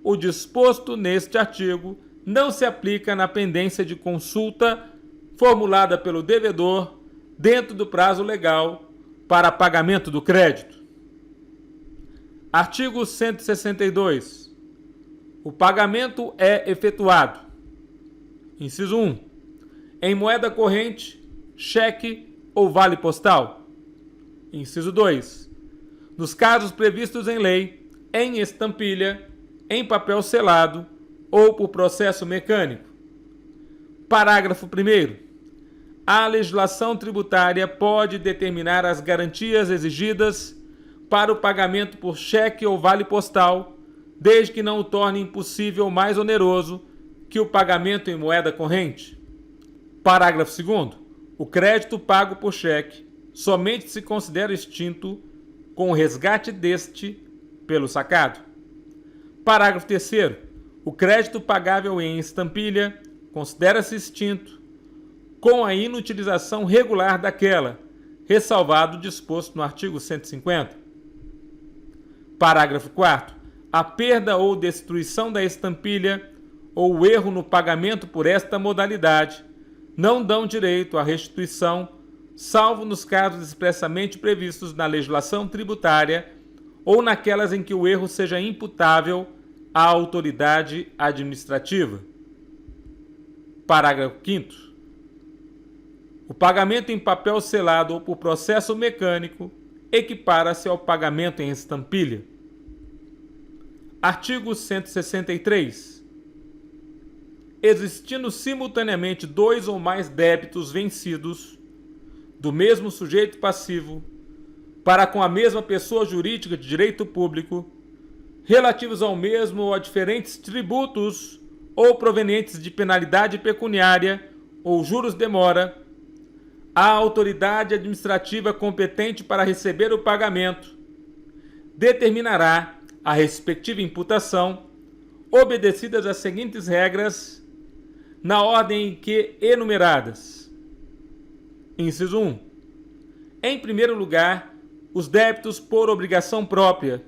O disposto neste artigo não se aplica na pendência de consulta formulada pelo devedor dentro do prazo legal para pagamento do crédito. Artigo 162. O pagamento é efetuado. Inciso 1. Em moeda corrente, cheque ou vale postal. Inciso 2. Nos casos previstos em lei, em estampilha, em papel selado ou por processo mecânico. Parágrafo 1º. A legislação tributária pode determinar as garantias exigidas para o pagamento por cheque ou vale postal, desde que não o torne impossível ou mais oneroso que o pagamento em moeda corrente. Parágrafo 2º. O crédito pago por cheque somente se considera extinto com o resgate deste pelo sacado. Parágrafo 3º. O crédito pagável em estampilha considera-se extinto com a inutilização regular daquela, ressalvado o disposto no artigo 150. Parágrafo 4º. A perda ou destruição da estampilha ou o erro no pagamento por esta modalidade não dão direito à restituição, salvo nos casos expressamente previstos na legislação tributária ou naquelas em que o erro seja imputável à autoridade administrativa. Parágrafo 5º. O pagamento em papel selado ou por processo mecânico equipara-se ao pagamento em estampilha. Artigo 163. Existindo simultaneamente dois ou mais débitos vencidos do mesmo sujeito passivo para com a mesma pessoa jurídica de direito público, relativos ao mesmo ou a diferentes tributos ou provenientes de penalidade pecuniária ou juros de mora, a autoridade administrativa competente para receber o pagamento determinará a respectiva imputação, obedecidas as seguintes regras, na ordem em que enumeradas. Inciso 1. Em primeiro lugar, os débitos por obrigação própria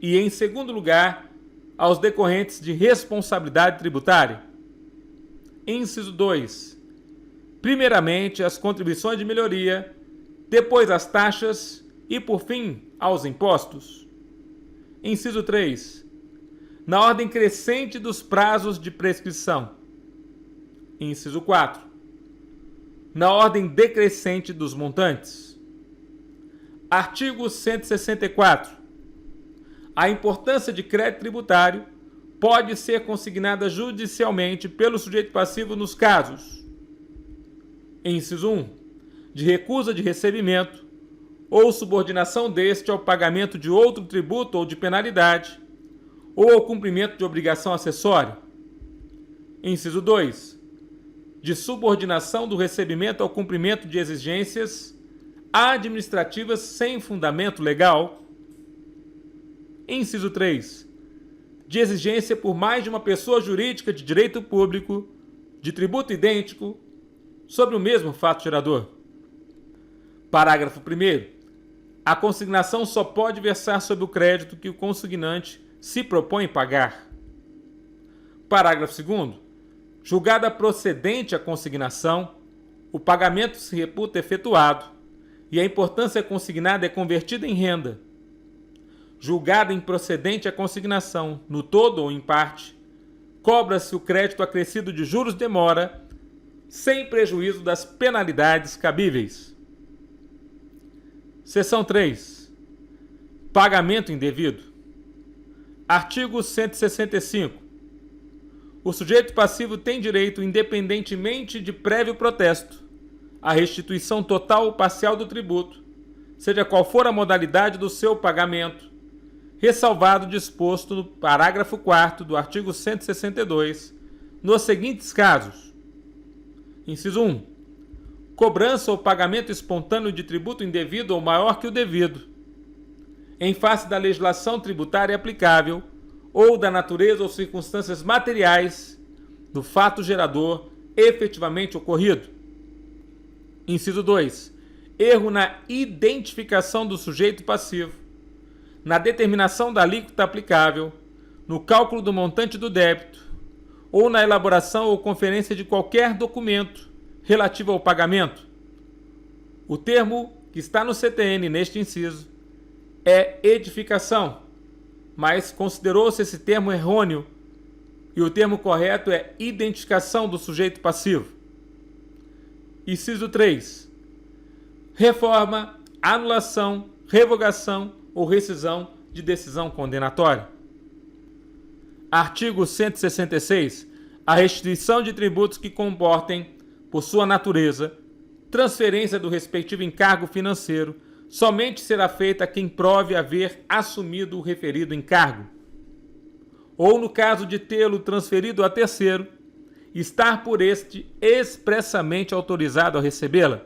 e, em segundo lugar, aos decorrentes de responsabilidade tributária. Inciso 2. Primeiramente, as contribuições de melhoria, depois as taxas e, por fim, aos impostos. Inciso 3. Na ordem crescente dos prazos de prescrição. Inciso 4. Na ordem decrescente dos montantes. Artigo 164. A importância de crédito tributário pode ser consignada judicialmente pelo sujeito passivo nos casos: inciso 1. De recusa de recebimento ou subordinação deste ao pagamento de outro tributo ou de penalidade, ou ao cumprimento de obrigação acessória. Inciso 2. De subordinação do recebimento ao cumprimento de exigências administrativas sem fundamento legal. Inciso 3. De exigência por mais de uma pessoa jurídica de direito público, de tributo idêntico, sobre o mesmo fato gerador. Parágrafo 1º. A consignação só pode versar sobre o crédito que o consignante se propõe pagar. Parágrafo 2º. Julgada procedente a consignação, o pagamento se reputa efetuado e a importância consignada é convertida em renda. Julgada improcedente a consignação, no todo ou em parte, cobra-se o crédito acrescido de juros de mora, sem prejuízo das penalidades cabíveis. Seção 3. Pagamento indevido. Artigo 165. O sujeito passivo tem direito, independentemente de prévio protesto, à restituição total ou parcial do tributo, seja qual for a modalidade do seu pagamento, ressalvado o disposto no parágrafo 4º do artigo 162, nos seguintes casos. Inciso 1. Cobrança ou pagamento espontâneo de tributo indevido ou maior que o devido, em face da legislação tributária aplicável ou da natureza ou circunstâncias materiais do fato gerador efetivamente ocorrido. Inciso 2. Erro na identificação do sujeito passivo, na determinação da alíquota aplicável, no cálculo do montante do débito ou na elaboração ou conferência de qualquer documento relativo ao pagamento. O termo que está no CTN neste inciso é edificação, mas considerou-se esse termo errôneo e o termo correto é identificação do sujeito passivo. Inciso 3. Reforma, anulação, revogação ou rescisão de decisão condenatória. Artigo 166. A restituição de tributos que comportem, por sua natureza, transferência do respectivo encargo financeiro somente será feita a quem prove haver assumido o referido encargo, ou no caso de tê-lo transferido a terceiro, estar por este expressamente autorizado a recebê-la.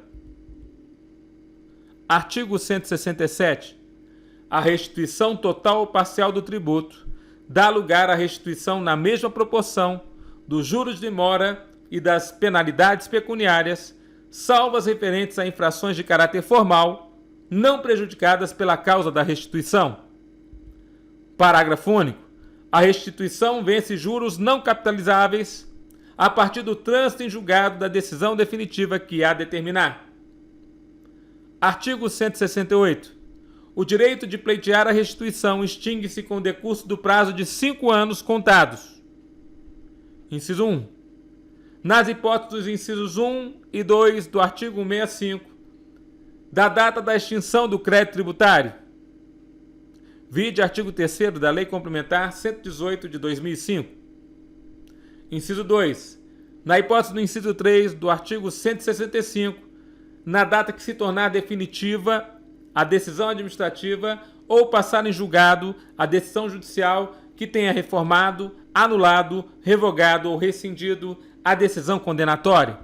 Artigo 167. A restituição total ou parcial do tributo dá lugar à restituição na mesma proporção dos juros de mora e das penalidades pecuniárias, salvo as referentes a infrações de caráter formal, não prejudicadas pela causa da restituição. Parágrafo único. A restituição vence juros não capitalizáveis a partir do trânsito em julgado da decisão definitiva que a determinar. Artigo 168. O direito de pleitear a restituição extingue-se com o decurso do prazo de 5 anos contados. Inciso 1. Nas hipóteses dos incisos 1 e 2 do artigo 165, da data da extinção do crédito tributário. Vide artigo 3º da Lei Complementar 118 de 2005. Inciso 2. Na hipótese do inciso 3 do artigo 165, na data que se tornar definitiva a decisão administrativa ou passar em julgado a decisão judicial que tenha reformado, anulado, revogado ou rescindido a decisão condenatória.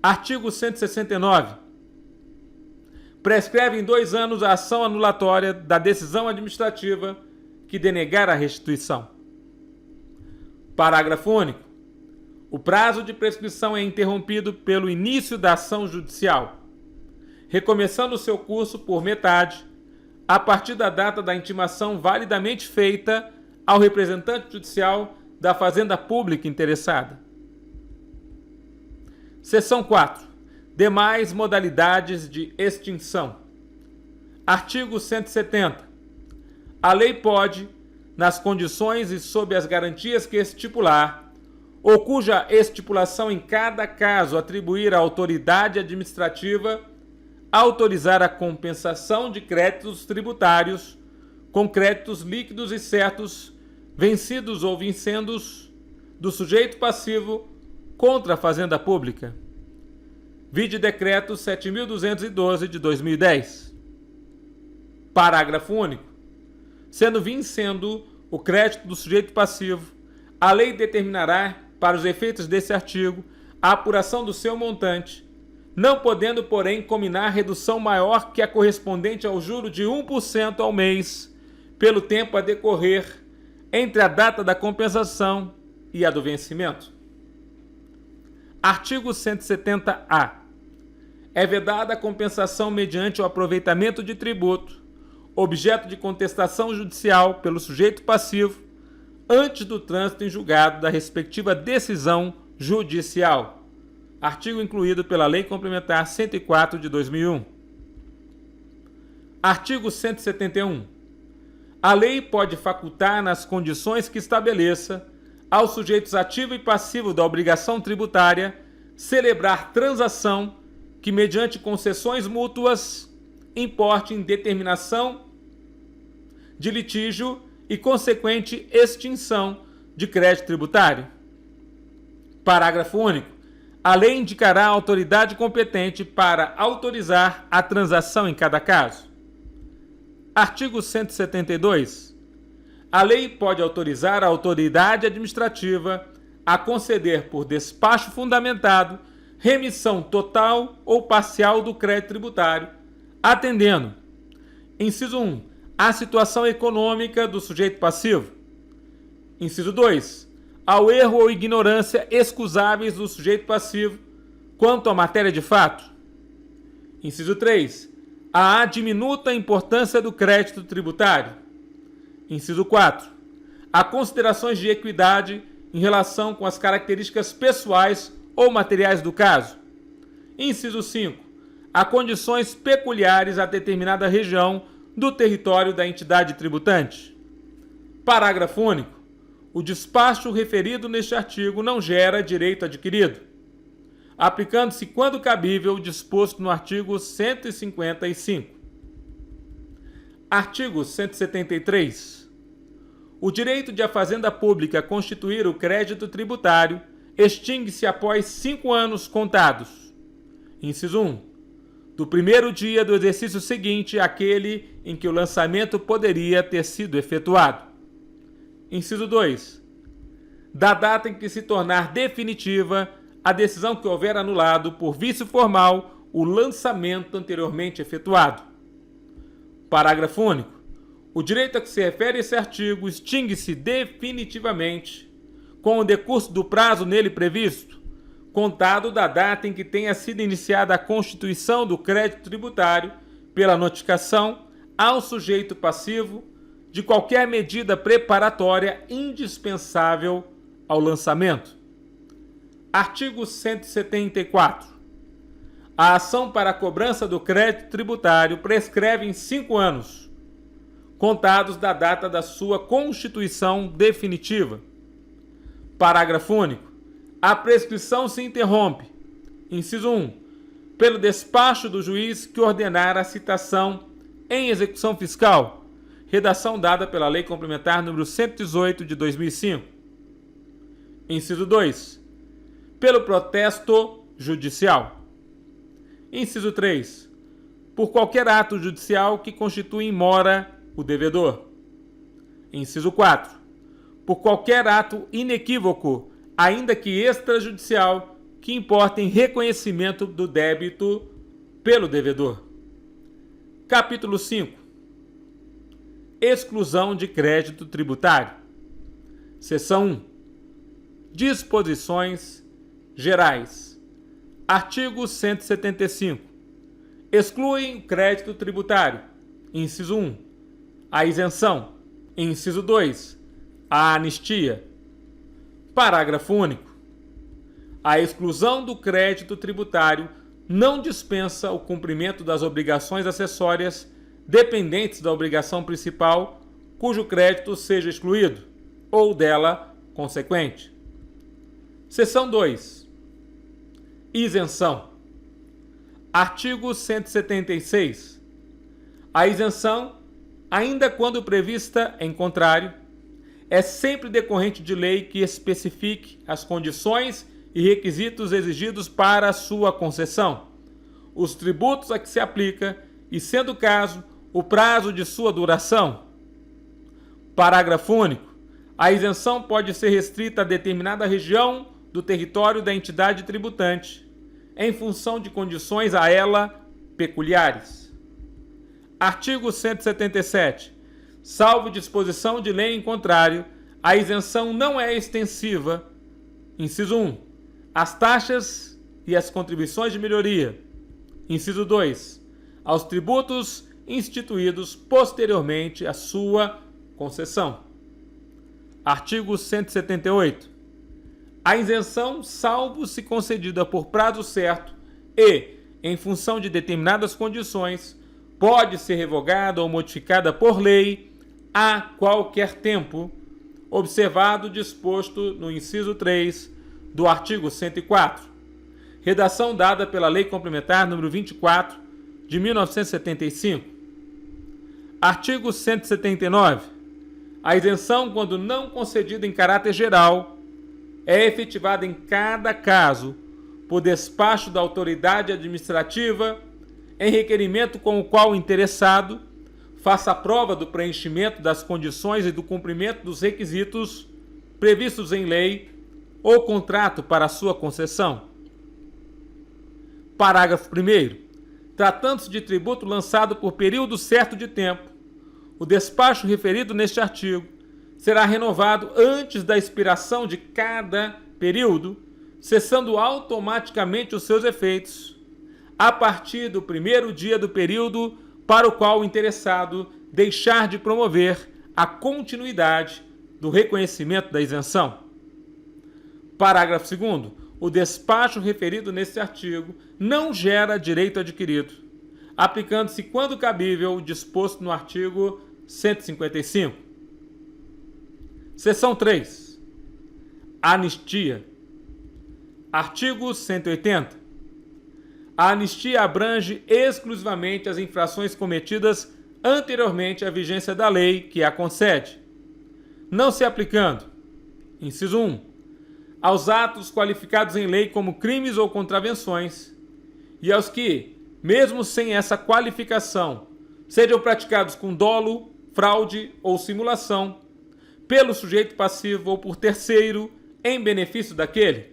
Artigo 169. Prescreve em 2 anos a ação anulatória da decisão administrativa que denegar a restituição. Parágrafo único. O prazo de prescrição é interrompido pelo início da ação judicial, recomeçando seu curso por metade, a partir da data da intimação validamente feita ao representante judicial da fazenda pública interessada. Seção 4. Demais modalidades de extinção. Artigo 170. A lei pode, nas condições e sob as garantias que estipular, ou cuja estipulação em cada caso atribuir à autoridade administrativa, autorizar a compensação de créditos tributários com créditos líquidos e certos, vencidos ou vincendos, do sujeito passivo contra a fazenda pública. Vide Decreto 7.212 de 2010. Parágrafo único. Sendo vincendo o crédito do sujeito passivo, a lei determinará, para os efeitos desse artigo, a apuração do seu montante, não podendo, porém, combinar redução maior que a correspondente ao juro de 1% ao mês, pelo tempo a decorrer entre a data da compensação e a do vencimento. Artigo 170-A. É vedada a compensação mediante o aproveitamento de tributo, objeto de contestação judicial pelo sujeito passivo, antes do trânsito em julgado da respectiva decisão judicial. Artigo incluído pela Lei Complementar 104 de 2001. Artigo 171. A lei pode facultar, nas condições que estabeleça, aos sujeitos ativo e passivo da obrigação tributária, celebrar transação que, mediante concessões mútuas, importe em determinação de litígio e consequente extinção de crédito tributário. Parágrafo único. A lei indicará a autoridade competente para autorizar a transação em cada caso. Artigo 172. A lei pode autorizar a autoridade administrativa a conceder por despacho fundamentado remissão total ou parcial do crédito tributário, atendendo: inciso 1, a situação econômica do sujeito passivo. Inciso 2, ao erro ou ignorância excusáveis do sujeito passivo quanto à matéria de fato. Inciso 3, à diminuta importância do crédito tributário. Inciso 4, a considerações de equidade em relação com as características pessoais ou materiais do caso. Inciso 5, a condições peculiares a determinada região do território da entidade tributante. Parágrafo único. O despacho referido neste artigo não gera direito adquirido, aplicando-se, quando cabível, o disposto no artigo 155. Artigo 173. O direito de a Fazenda Pública constituir o crédito tributário extingue-se após 5 anos contados. Inciso 1. Do primeiro dia do exercício seguinte àquele em que o lançamento poderia ter sido efetuado. Inciso 2. Da data em que se tornar definitiva a decisão que houver anulado por vício formal o lançamento anteriormente efetuado. Parágrafo único. O direito a que se refere esse artigo extingue-se definitivamente com o decurso do prazo nele previsto, contado da data em que tenha sido iniciada a constituição do crédito tributário pela notificação ao sujeito passivo de qualquer medida preparatória indispensável ao lançamento. Artigo 174. A ação para a cobrança do crédito tributário prescreve em 5 anos, contados da data da sua constituição definitiva. Parágrafo único. A prescrição se interrompe, inciso 1, pelo despacho do juiz que ordenar a citação em execução fiscal, redação dada pela Lei Complementar nº 118 de 2005. Inciso 2, pelo protesto judicial. Inciso 3, por qualquer ato judicial que constitui em mora o devedor. Inciso 4, por qualquer ato inequívoco, ainda que extrajudicial, que importe em reconhecimento do débito pelo devedor. Capítulo 5. Exclusão de crédito tributário. Seção 1. Disposições gerais. Artigo 175. Excluem o crédito tributário. Inciso 1. A isenção. Inciso 2. A anistia. Parágrafo único. A exclusão do crédito tributário não dispensa o cumprimento das obrigações acessórias dependentes da obrigação principal, cujo crédito seja excluído, ou dela consequente. Seção 2. Isenção. Artigo 176. A isenção, ainda quando prevista em contrário, é sempre decorrente de lei que especifique as condições e requisitos exigidos para a sua concessão, os tributos a que se aplica e, sendo o caso, o prazo de sua duração. Parágrafo único. A isenção pode ser restrita a determinada região do território da entidade tributante, em função de condições a ela peculiares. Artigo 177. Salvo disposição de lei em contrário, a isenção não é extensiva. Inciso 1. Às taxas e às contribuições de melhoria. Inciso 2. Aos tributos instituídos posteriormente à sua concessão. Artigo 178. A isenção, salvo se concedida por prazo certo e, em função de determinadas condições, pode ser revogada ou modificada por lei a qualquer tempo, observado o disposto no inciso 3 do artigo 104, redação dada pela Lei Complementar nº 24 de 1975. Artigo 179. A isenção, quando não concedida em caráter geral, é efetivada em cada caso por despacho da autoridade administrativa em requerimento com o qual o interessado faça a prova do preenchimento das condições e do cumprimento dos requisitos previstos em lei ou contrato para sua concessão. Parágrafo 1º. Tratando-se de tributo lançado por período certo de tempo, o despacho referido neste artigo será renovado antes da expiração de cada período, cessando automaticamente os seus efeitos a partir do primeiro dia do período para o qual o interessado deixar de promover a continuidade do reconhecimento da isenção. Parágrafo 2º. O despacho referido neste artigo não gera direito adquirido, aplicando-se, quando cabível, o disposto no artigo 155. Seção 3. Anistia. Artigo 180. A anistia abrange exclusivamente as infrações cometidas anteriormente à vigência da lei que a concede, não se aplicando: inciso 1, aos atos qualificados em lei como crimes ou contravenções, e aos que, mesmo sem essa qualificação, sejam praticados com dolo, fraude ou simulação, pelo sujeito passivo ou por terceiro, em benefício daquele.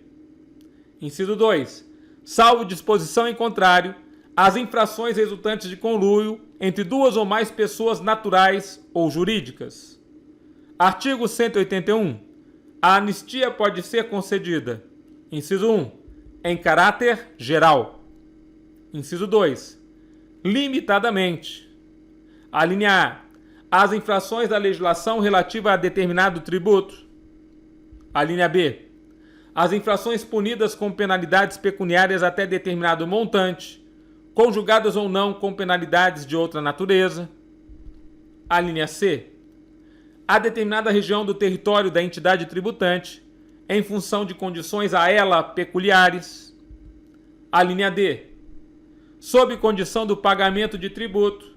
Inciso 2. Salvo disposição em contrário, as infrações resultantes de conluio entre duas ou mais pessoas naturais ou jurídicas. Artigo 181. A anistia pode ser concedida: inciso 1, em caráter geral. Inciso 2, limitadamente. Alínea A, as infrações da legislação relativa a determinado tributo. Alínea B, as infrações punidas com penalidades pecuniárias até determinado montante, conjugadas ou não com penalidades de outra natureza. Alínea C, a determinada região do território da entidade tributante, em função de condições a ela peculiares. Alínea D, sob condição do pagamento de tributo,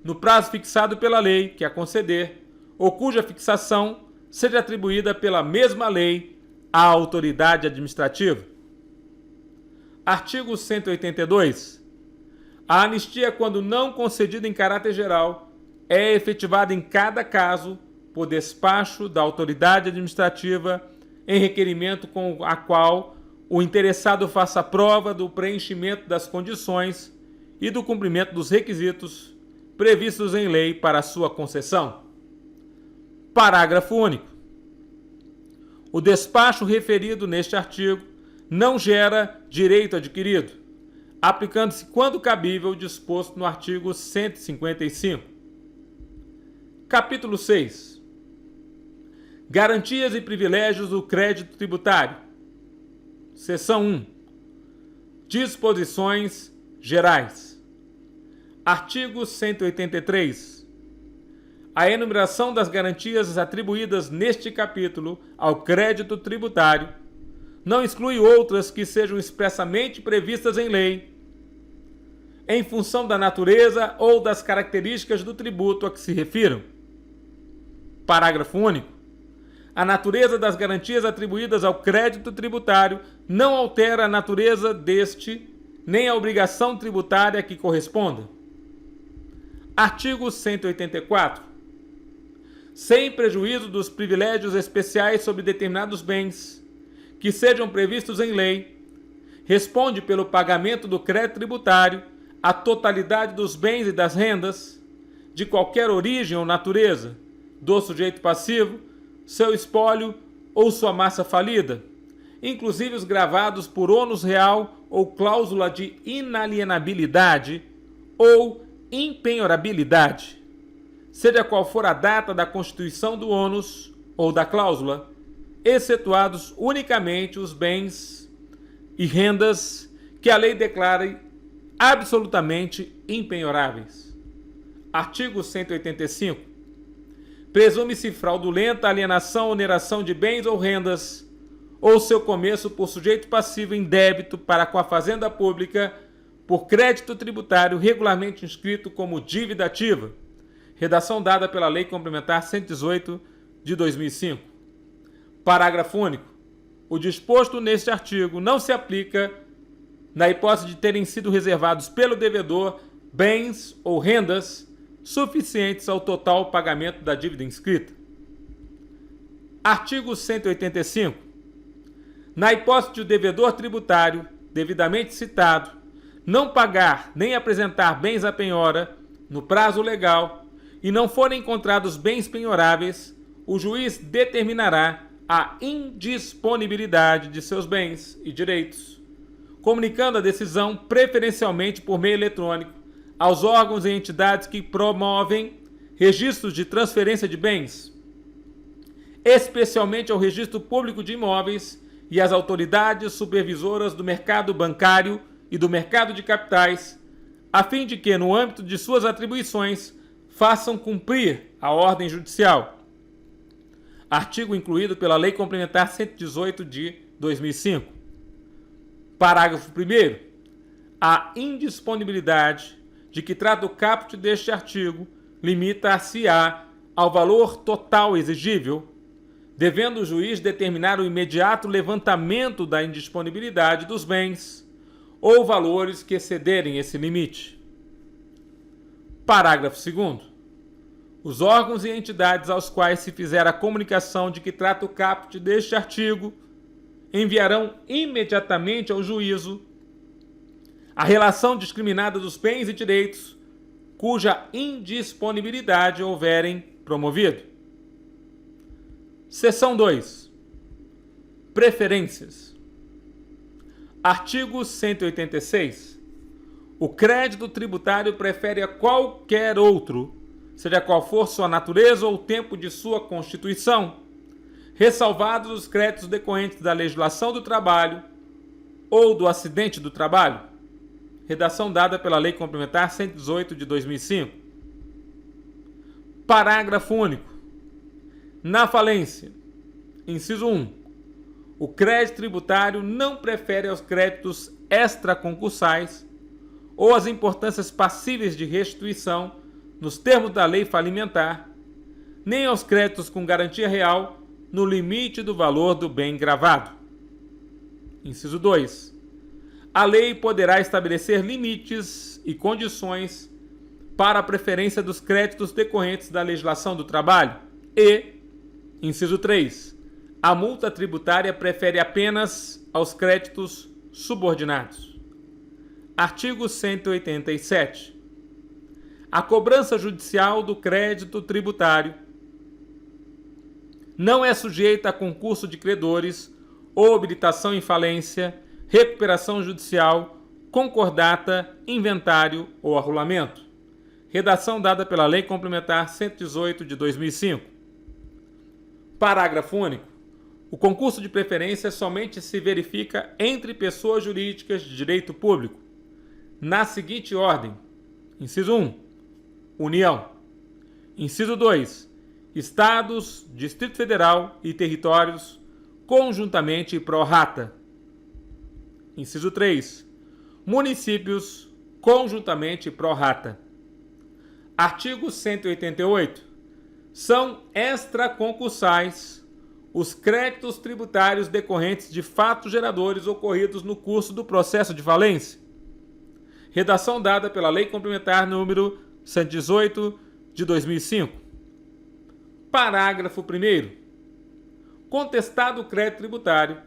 no prazo fixado pela lei que a conceder, ou cuja fixação seja atribuída pela mesma lei à autoridade administrativa. Artigo 182. A anistia, quando não concedida em caráter geral, é efetivada em cada caso por despacho da autoridade administrativa em requerimento com a qual o interessado faça prova do preenchimento das condições e do cumprimento dos requisitos previstos em lei para sua concessão. Parágrafo único. O despacho referido neste artigo não gera direito adquirido, aplicando-se, quando cabível, o disposto no artigo 155. Capítulo 6. Garantias e privilégios do crédito tributário. Seção 1. Disposições gerais. Artigo 183. A enumeração das garantias atribuídas neste capítulo ao crédito tributário não exclui outras que sejam expressamente previstas em lei, em função da natureza ou das características do tributo a que se refiram. Parágrafo único. A natureza das garantias atribuídas ao crédito tributário não altera a natureza deste, nem a obrigação tributária que corresponda. Artigo 184. Sem prejuízo dos privilégios especiais sobre determinados bens, que sejam previstos em lei, responde pelo pagamento do crédito tributário a totalidade dos bens e das rendas, de qualquer origem ou natureza, do sujeito passivo, seu espólio ou sua massa falida, inclusive os gravados por ônus real ou cláusula de inalienabilidade ou impenhorabilidade, seja qual for a data da constituição do ônus ou da cláusula, excetuados unicamente os bens e rendas que a lei declare absolutamente impenhoráveis. Artigo 185. Presume-se fraudulenta alienação ou oneração de bens ou rendas, ou seu começo por sujeito passivo em débito para com a fazenda pública, por crédito tributário regularmente inscrito como dívida ativa. Redação dada pela Lei Complementar 118 de 2005. Parágrafo único. O disposto neste artigo não se aplica na hipótese de terem sido reservados pelo devedor bens ou rendas suficientes ao total pagamento da dívida inscrita. Artigo 185. Na hipótese de o devedor tributário, devidamente citado, não pagar nem apresentar bens à penhora no prazo legal e não forem encontrados bens penhoráveis, o juiz determinará a indisponibilidade de seus bens e direitos, comunicando a decisão preferencialmente por meio eletrônico aos órgãos e entidades que promovem registros de transferência de bens, especialmente ao Registro Público de Imóveis e às autoridades supervisoras do mercado bancário e do mercado de capitais, a fim de que, no âmbito de suas atribuições, façam cumprir a ordem judicial. Artigo incluído pela Lei Complementar 118 de 2005. Parágrafo 1º. A indisponibilidade de que trata o caput deste artigo limita-se-á ao valor total exigível, devendo o juiz determinar o imediato levantamento da indisponibilidade dos bens ou valores que excederem esse limite. Parágrafo 2º. Os órgãos e entidades aos quais se fizer a comunicação de que trata o caput deste artigo enviarão imediatamente ao juízo a relação discriminada dos bens e direitos cuja indisponibilidade houverem promovido. Seção 2. Preferências. Artigo 186. O crédito tributário prefere a qualquer outro, seja qual for sua natureza ou o tempo de sua constituição, ressalvados os créditos decorrentes da legislação do trabalho ou do acidente do trabalho. Redação dada pela Lei Complementar 118 de 2005. Parágrafo único. Na falência, inciso 1, o crédito tributário não prefere aos créditos extraconcursais ou às importâncias passíveis de restituição nos termos da lei falimentar, nem aos créditos com garantia real no limite do valor do bem gravado. Inciso 2. A lei poderá estabelecer limites e condições para a preferência dos créditos decorrentes da legislação do trabalho e, inciso 3, a multa tributária prefere apenas aos créditos subordinados. Artigo 187. A cobrança judicial do crédito tributário não é sujeita a concurso de credores ou habilitação em falência, recuperação judicial, concordata, inventário ou arrolamento. Redação dada pela Lei Complementar 118 de 2005. Parágrafo único. O concurso de preferência somente se verifica entre pessoas jurídicas de direito público, na seguinte ordem: inciso 1, União; inciso 2, Estados, Distrito Federal e territórios, conjuntamente e pro rata; inciso 3, municípios, conjuntamente e pro rata. Artigo 188. São extraconcursais os créditos tributários decorrentes de fatos geradores ocorridos no curso do processo de falência. Redação dada pela Lei Complementar número 118 de 2005. Parágrafo 1º. Contestado o crédito tributário,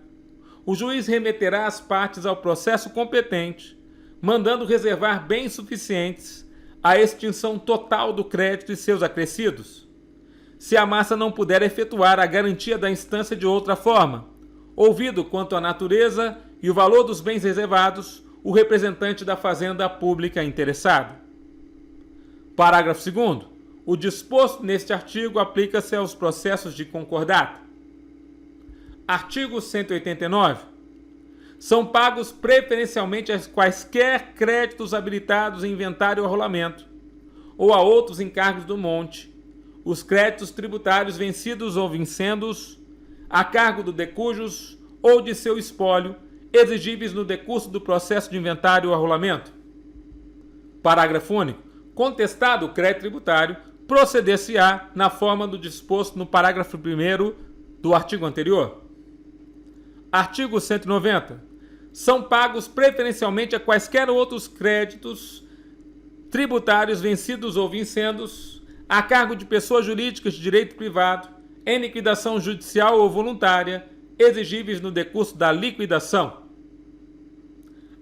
o juiz remeterá as partes ao processo competente, mandando reservar bens suficientes à extinção total do crédito e seus acrescidos, se a massa não puder efetuar a garantia da instância de outra forma, ouvido quanto à natureza e o valor dos bens reservados o representante da fazenda pública interessado. Parágrafo 2º. O disposto neste artigo aplica-se aos processos de concordata. Artigo 189. São pagos preferencialmente a quaisquer créditos habilitados em inventário ou arrolamento, ou a outros encargos do monte, os créditos tributários vencidos ou vincendos, a cargo do decujus ou de seu espólio, exigíveis no decurso do processo de inventário ou arrolamento. Parágrafo único. Contestado o crédito tributário, proceder-se-á na forma do disposto no parágrafo 1º do artigo anterior. Artigo 190. São pagos preferencialmente a quaisquer outros créditos tributários vencidos ou vincendos a cargo de pessoas jurídicas de direito privado em liquidação judicial ou voluntária exigíveis no decurso da liquidação.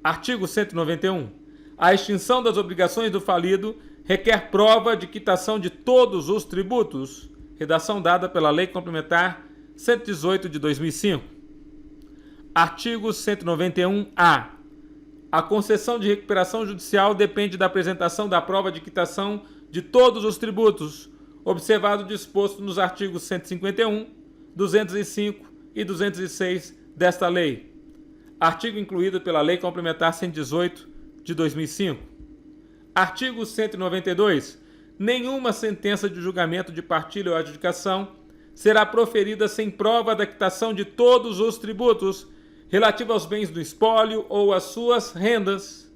Artigo 191. A extinção das obrigações do falido requer prova de quitação de todos os tributos. Redação dada pela Lei Complementar 118 de 2005. Artigo 191-A. A concessão de recuperação judicial depende da apresentação da prova de quitação de todos os tributos, observado o disposto nos artigos 151, 205 e 206 desta lei. Artigo incluído pela Lei Complementar 118 de 2005. Artigo 192. Nenhuma sentença de julgamento de partilha ou adjudicação será proferida sem prova da quitação de todos os tributos relativos aos bens do espólio ou às suas rendas.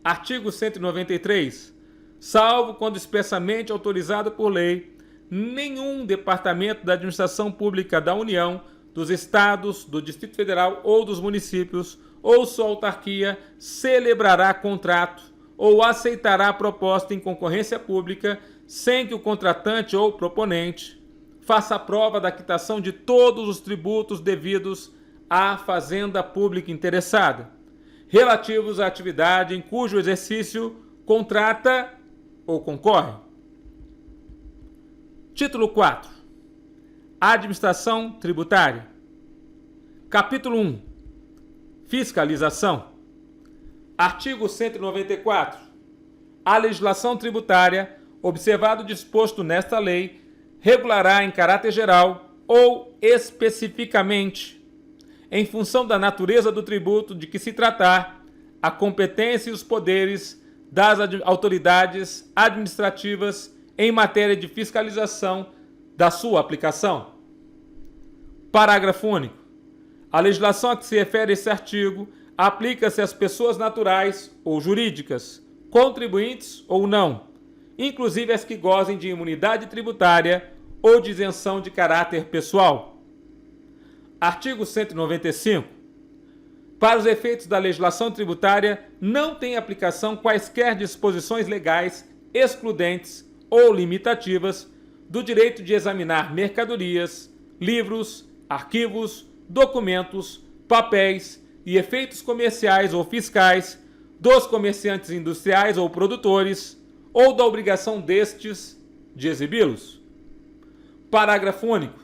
Artigo 193. Salvo quando expressamente autorizado por lei, nenhum departamento da administração pública da União, dos Estados, do Distrito Federal ou dos municípios, ou sua autarquia, celebrará contrato ou aceitará proposta em concorrência pública sem que o contratante ou proponente faça prova da quitação de todos os tributos devidos à fazenda pública interessada, relativos à atividade em cujo exercício contrata ou concorre. Título 4. Administração tributária. Capítulo 1. Fiscalização. Artigo 194. A legislação tributária, observado o disposto nesta lei, regulará em caráter geral ou especificamente, em função da natureza do tributo de que se tratar, a competência e os poderes das autoridades administrativas em matéria de fiscalização da sua aplicação. Parágrafo único. A legislação a que se refere esse artigo aplica-se às pessoas naturais ou jurídicas, contribuintes ou não, inclusive as que gozem de imunidade tributária ou de isenção de caráter pessoal. Artigo 195. Para os efeitos da legislação tributária, não tem aplicação quaisquer disposições legais excludentes ou limitativas do direito de examinar mercadorias, livros, arquivos, documentos, papéis e efeitos comerciais ou fiscais dos comerciantes industriais ou produtores, ou da obrigação destes de exibi-los. Parágrafo único.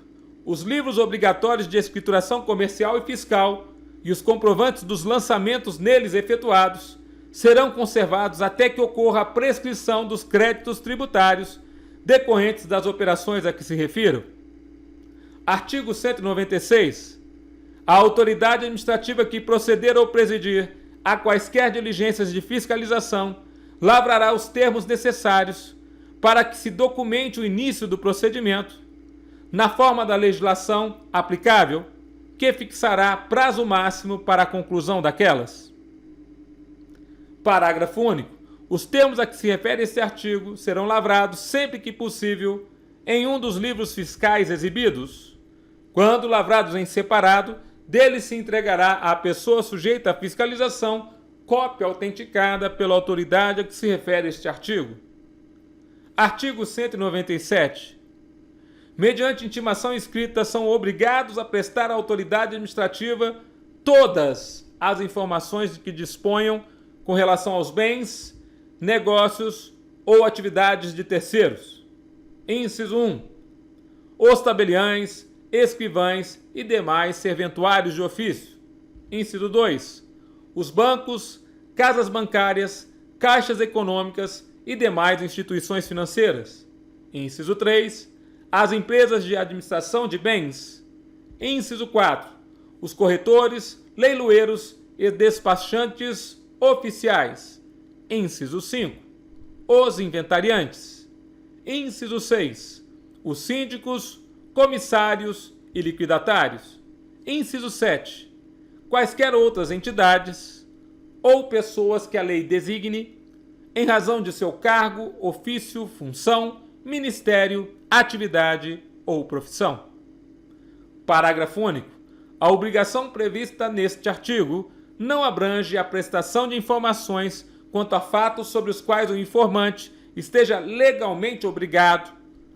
Os livros obrigatórios de escrituração comercial e fiscal e os comprovantes dos lançamentos neles efetuados serão conservados até que ocorra a prescrição dos créditos tributários decorrentes das operações a que se refiro. Artigo 196. A autoridade administrativa que proceder ou presidir a quaisquer diligências de fiscalização lavrará os termos necessários para que se documente o início do procedimento, na forma da legislação aplicável, que fixará prazo máximo para a conclusão daquelas. Parágrafo único. Os termos a que se refere este artigo serão lavrados, sempre que possível, em um dos livros fiscais exibidos. Quando lavrados em separado, deles se entregará à pessoa sujeita à fiscalização cópia autenticada pela autoridade a que se refere este artigo. Artigo 197. Mediante intimação escrita, são obrigados a prestar à autoridade administrativa todas as informações de que disponham com relação aos bens, negócios ou atividades de terceiros. Inciso 1. Os tabeliães, escrivães e demais serventuários de ofício. Inciso 2. Os bancos, casas bancárias, caixas econômicas e demais instituições financeiras. Inciso 3. As empresas de administração de bens. Inciso 4. Os corretores, leiloeiros e despachantes oficiais. Inciso 5. Os inventariantes. Inciso 6. Os síndicos, comissários e liquidatários. Inciso 7. Quaisquer outras entidades ou pessoas que a lei designe em razão de seu cargo, ofício, função, ministério, atividade ou profissão. Parágrafo único. A obrigação prevista neste artigo não abrange a prestação de informações quanto a fatos sobre os quais o informante esteja legalmente obrigado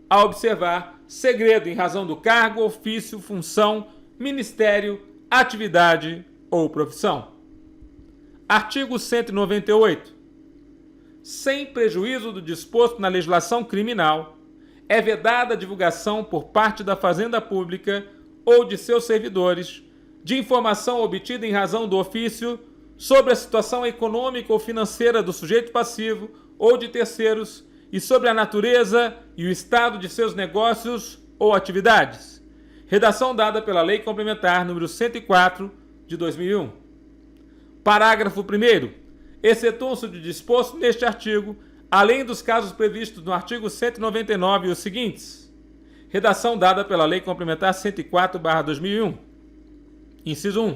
a observar segredo em razão do cargo, ofício, função, ministério, atividade ou profissão. Artigo 198. Sem prejuízo do disposto na legislação criminal, é vedada a divulgação por parte da Fazenda Pública ou de seus servidores de informação obtida em razão do ofício sobre a situação econômica ou financeira do sujeito passivo ou de terceiros e sobre a natureza e o estado de seus negócios ou atividades. Redação dada pela Lei Complementar número 104 de 2001. Parágrafo 1º. Excetuam-se do disposto neste artigo, além dos casos previstos no artigo 199 e os seguintes. Redação dada pela Lei Complementar 104/2001. Inciso 1.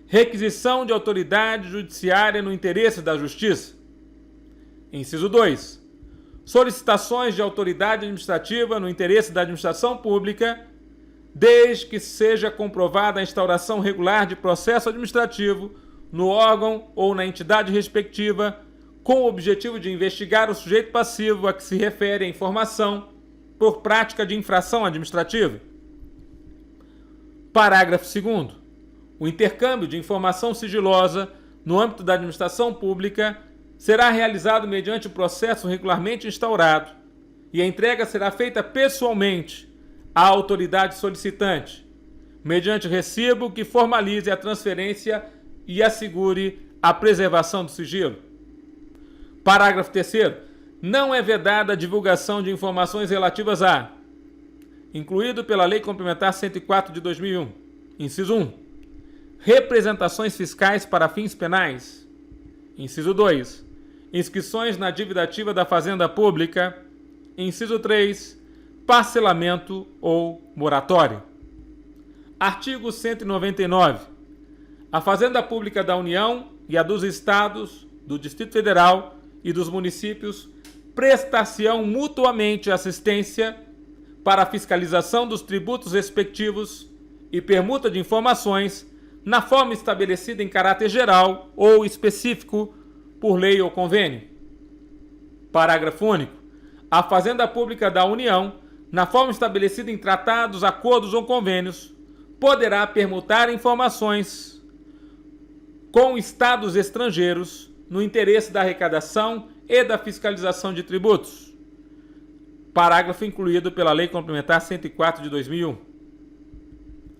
Requisição de autoridade judiciária no interesse da Justiça. Inciso 2. Solicitações de autoridade administrativa no interesse da administração pública, desde que seja comprovada a instauração regular de processo administrativo no órgão ou na entidade respectiva, com o objetivo de investigar o sujeito passivo a que se refere a informação por prática de infração administrativa. Parágrafo 2º. O intercâmbio de informação sigilosa no âmbito da administração pública será realizado mediante o processo regularmente instaurado e a entrega será feita pessoalmente à autoridade solicitante, mediante recibo que formalize a transferência e assegure a preservação do sigilo. Parágrafo 3º. Não é vedada a divulgação de informações relativas a: incluído pela Lei Complementar 104 de 2001. Inciso 1. Representações fiscais para fins penais. Inciso 2. Inscrições na dívida ativa da Fazenda Pública. Inciso 3. Parcelamento ou moratório. Artigo 199. A Fazenda Pública da União e a dos Estados, do Distrito Federal e dos municípios prestar-se-ão mutuamente assistência para a fiscalização dos tributos respectivos e permuta de informações na forma estabelecida em caráter geral ou específico por lei ou convênio. Parágrafo único. A Fazenda Pública da União, na forma estabelecida em tratados, acordos ou convênios, poderá permutar informações com estados estrangeiros no interesse da arrecadação e da fiscalização de tributos. Parágrafo incluído pela Lei Complementar 104 de 2001.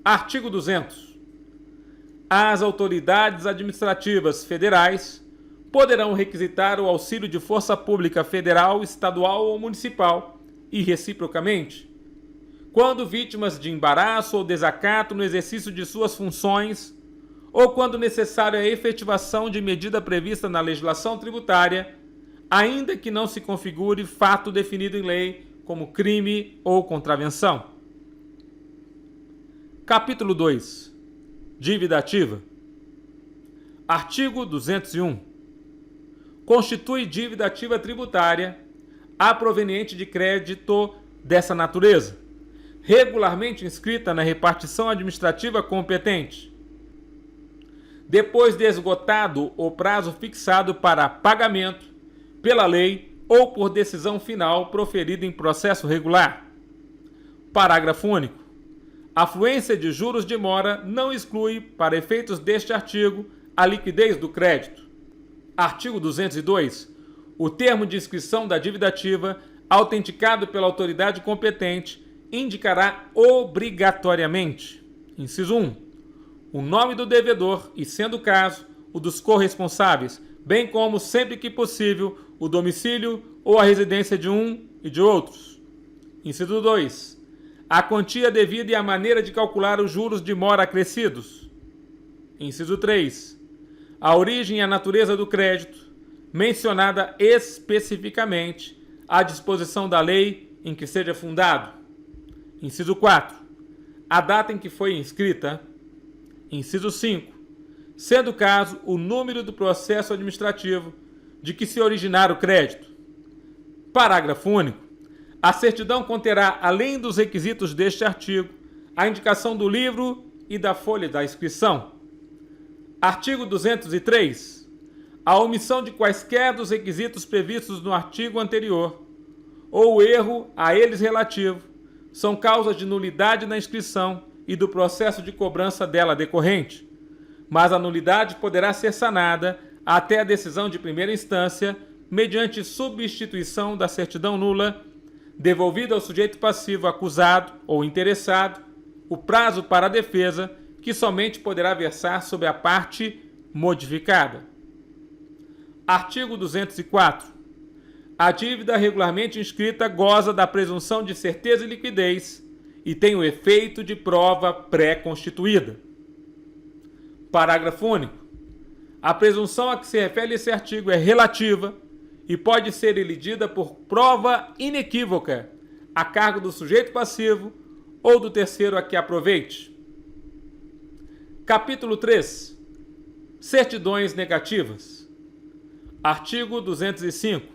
Artigo 200. As autoridades administrativas federais poderão requisitar o auxílio de força pública federal, estadual ou municipal e reciprocamente, quando vítimas de embaraço ou desacato no exercício de suas funções ou quando necessária a efetivação de medida prevista na legislação tributária, ainda que não se configure fato definido em lei como crime ou contravenção. Capítulo 2. Dívida ativa. Artigo 201. Constitui dívida ativa tributária a proveniente de crédito dessa natureza, regularmente inscrita na repartição administrativa competente, depois de esgotado o prazo fixado para pagamento pela lei ou por decisão final proferida em processo regular. Parágrafo único. A fluência de juros de mora não exclui, para efeitos deste artigo, a liquidez do crédito. Artigo 202. O termo de inscrição da dívida ativa, autenticado pela autoridade competente, indicará obrigatoriamente: inciso 1. O nome do devedor e, sendo o caso, o dos corresponsáveis, bem como, sempre que possível, o domicílio ou a residência de um e de outros. Inciso 2. A quantia devida e a maneira de calcular os juros de mora acrescidos. Inciso 3. A origem e a natureza do crédito, mencionada especificamente à disposição da lei em que seja fundado. Inciso 4. A data em que foi inscrita. Inciso 5. Sendo o caso, o número do processo administrativo, de que se originar o crédito. Parágrafo único. A certidão conterá, além dos requisitos deste artigo, a indicação do livro e da folha da inscrição. Artigo 203. A omissão de quaisquer dos requisitos previstos no artigo anterior, ou o erro a eles relativo, são causas de nulidade na inscrição e do processo de cobrança dela decorrente, mas a nulidade poderá ser sanada até a decisão de primeira instância, mediante substituição da certidão nula, devolvida ao sujeito passivo acusado ou interessado o prazo para a defesa, que somente poderá versar sobre a parte modificada. Artigo 204. A dívida regularmente inscrita goza da presunção de certeza e liquidez e tem o efeito de prova pré-constituída. Parágrafo único. A presunção a que se refere esse artigo é relativa e pode ser elidida por prova inequívoca a cargo do sujeito passivo ou do terceiro a que aproveite. Capítulo 3. Certidões negativas. Artigo 205.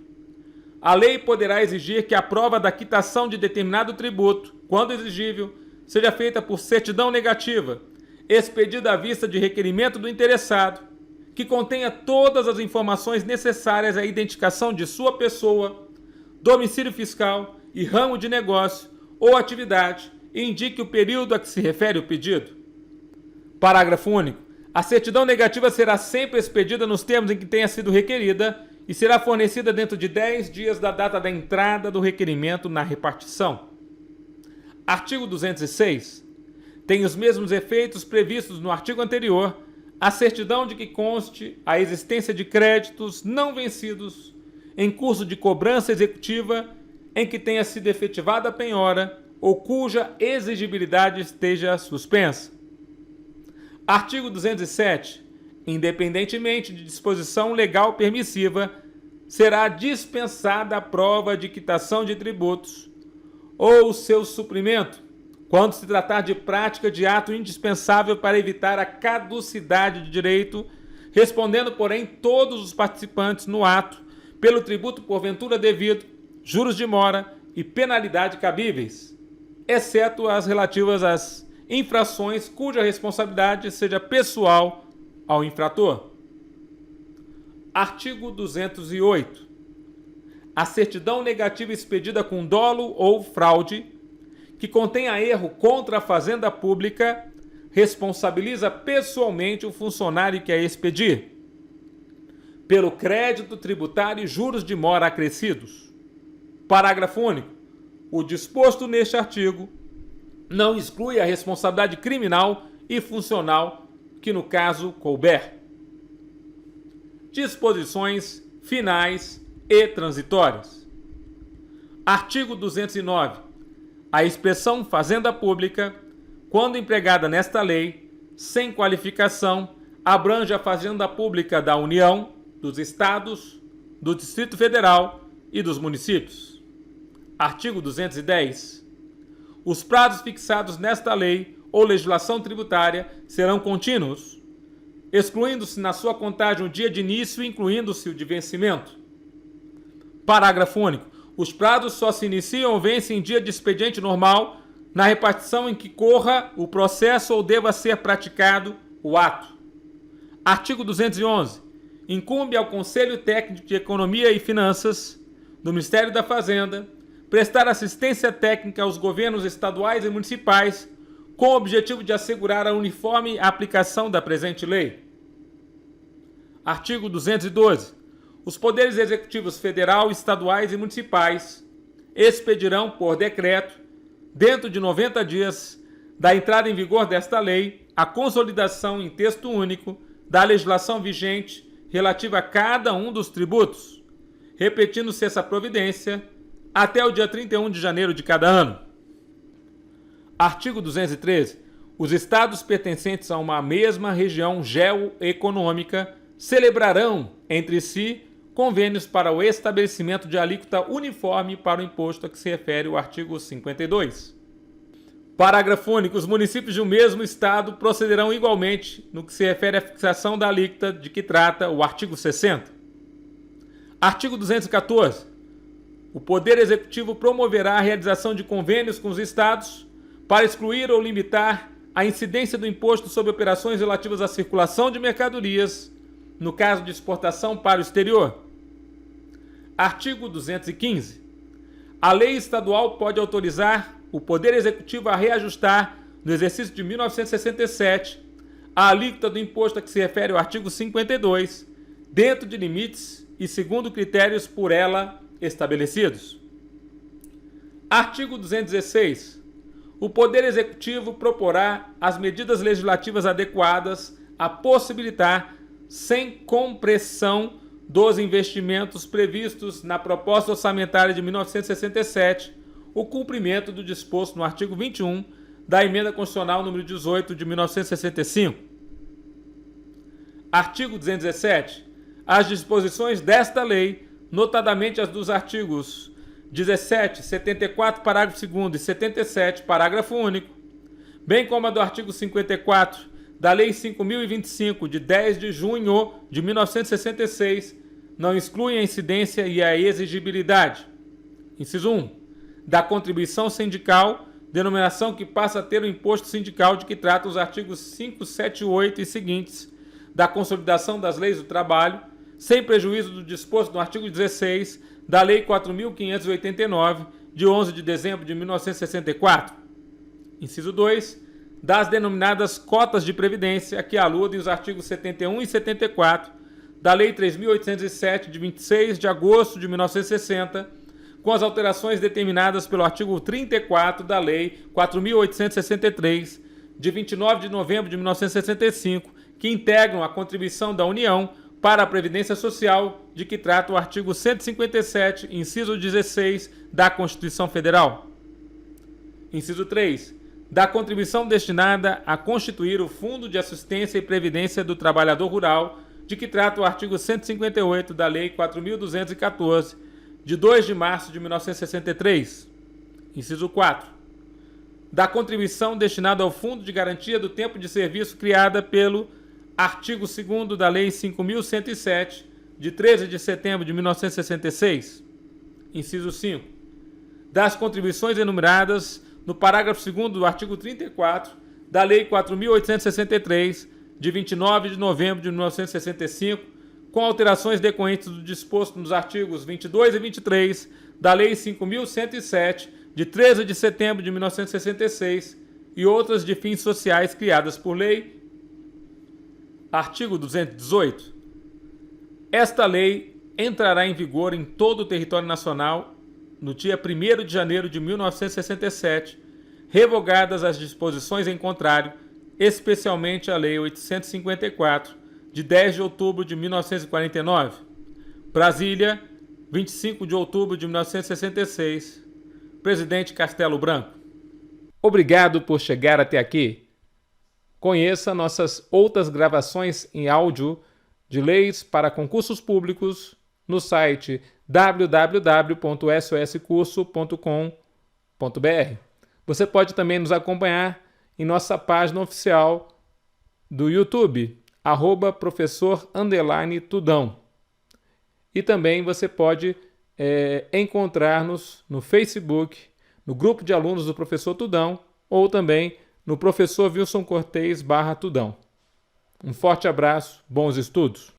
A lei poderá exigir que a prova da quitação de determinado tributo, quando exigível, seja feita por certidão negativa, expedida à vista de requerimento do interessado, que contenha todas as informações necessárias à identificação de sua pessoa, domicílio fiscal e ramo de negócio ou atividade e indique o período a que se refere o pedido. Parágrafo único. A certidão negativa será sempre expedida nos termos em que tenha sido requerida e será fornecida dentro de 10 dias da data da entrada do requerimento na repartição. Artigo 206. Tem os mesmos efeitos previstos no artigo anterior a certidão de que conste a existência de créditos não vencidos em curso de cobrança executiva em que tenha sido efetivada a penhora ou cuja exigibilidade esteja suspensa. Artigo 207. Independentemente de disposição legal permissiva, será dispensada a prova de quitação de tributos ou seu suprimento, quando se tratar de prática de ato indispensável para evitar a caducidade de direito, respondendo, porém, todos os participantes no ato pelo tributo porventura devido, juros de mora e penalidade cabíveis, exceto as relativas às infrações cuja responsabilidade seja pessoal ao infrator. Artigo 208. A certidão negativa expedida com dolo ou fraude, que contenha erro contra a fazenda pública, responsabiliza pessoalmente o funcionário que a expedir, pelo crédito tributário e juros de mora acrescidos. Parágrafo único. O disposto neste artigo não exclui a responsabilidade criminal e funcional que no caso couber. Disposições finais e transitórias. Artigo 209. A expressão fazenda pública, quando empregada nesta lei, sem qualificação, abrange a fazenda pública da União, dos Estados, do Distrito Federal e dos municípios. Artigo 210. Os prazos fixados nesta lei ou legislação tributária serão contínuos, excluindo-se na sua contagem o dia de início e incluindo-se o de vencimento. Parágrafo único. Os prazos só se iniciam ou vencem em dia de expediente normal, na repartição em que corra o processo ou deva ser praticado o ato. Artigo 211. Incumbe ao Conselho Técnico de Economia e Finanças do Ministério da Fazenda prestar assistência técnica aos governos estaduais e municipais com o objetivo de assegurar a uniforme aplicação da presente lei. Artigo 212. Os poderes executivos federal, estaduais e municipais expedirão por decreto, dentro de 90 dias da entrada em vigor desta lei, a consolidação em texto único da legislação vigente relativa a cada um dos tributos, repetindo-se essa providência até o dia 31 de janeiro de cada ano. Artigo 213. Os estados pertencentes a uma mesma região geoeconômica celebrarão entre si convênios para o estabelecimento de alíquota uniforme para o imposto a que se refere o artigo 52. Parágrafo único. Os municípios de um mesmo estado procederão igualmente no que se refere à fixação da alíquota de que trata o artigo 60. Artigo 214. O Poder Executivo promoverá a realização de convênios com os Estados para excluir ou limitar a incidência do imposto sobre operações relativas à circulação de mercadorias, no caso de exportação para o exterior. Artigo 215. A lei estadual pode autorizar o Poder Executivo a reajustar, no exercício de 1967, a alíquota do imposto a que se refere o artigo 52, dentro de limites e segundo critérios por ela estabelecidos. Artigo 216. O Poder Executivo proporá as medidas legislativas adequadas a possibilitar, sem compressão dos investimentos previstos na proposta orçamentária de 1967, o cumprimento do disposto no artigo 21 da Emenda Constitucional número 18 de 1965. Artigo 217. As disposições desta lei, notadamente as dos artigos 17, 74, parágrafo 2º e 77, parágrafo único, bem como a do artigo 54 da Lei 5.025, de 10 de junho de 1966, não excluem a incidência e a exigibilidade. Inciso 1. Da contribuição sindical, denominação que passa a ter o imposto sindical de que tratam os artigos 5, 7, 8 e seguintes da Consolidação das Leis do Trabalho, sem prejuízo do disposto no artigo 16 da Lei 4.589, de 11 de dezembro de 1964. Inciso 2. Das denominadas cotas de previdência, que aludem os artigos 71 e 74 da Lei 3.807, de 26 de agosto de 1960, com as alterações determinadas pelo artigo 34 da Lei 4.863, de 29 de novembro de 1965, que integram a contribuição da União para a Previdência Social, de que trata o artigo 157, inciso 16 da Constituição Federal. Inciso 3. Da contribuição destinada a constituir o Fundo de Assistência e Previdência do Trabalhador Rural, de que trata o artigo 158 da Lei 4.214, de 2 de março de 1963. Inciso 4. Da contribuição destinada ao Fundo de Garantia do Tempo de Serviço, criada pelo artigo 2º da Lei 5.107, de 13 de setembro de 1966. Inciso 5. Das contribuições enumeradas no parágrafo 2º do artigo 34 da Lei 4.863, de 29 de novembro de 1965, com alterações decorrentes do disposto nos artigos 22 e 23 da Lei 5.107, de 13 de setembro de 1966, e outras de fins sociais criadas por lei. Artigo 218. Esta lei entrará em vigor em todo o território nacional no dia 1º de janeiro de 1967, revogadas as disposições em contrário, especialmente a Lei 854, de 10 de outubro de 1949. Brasília, 25 de outubro de 1966. Presidente Castelo Branco. Obrigado por chegar até aqui. Conheça nossas outras gravações em áudio de leis para concursos públicos no site www.soscurso.com.br. Você pode também nos acompanhar em nossa página oficial do YouTube, @professor_Tudão. E também você pode encontrar-nos no Facebook, no grupo de alunos do Professor Tudão, ou também no Professor Wilson Cortez /Tudão. Um forte abraço, bons estudos!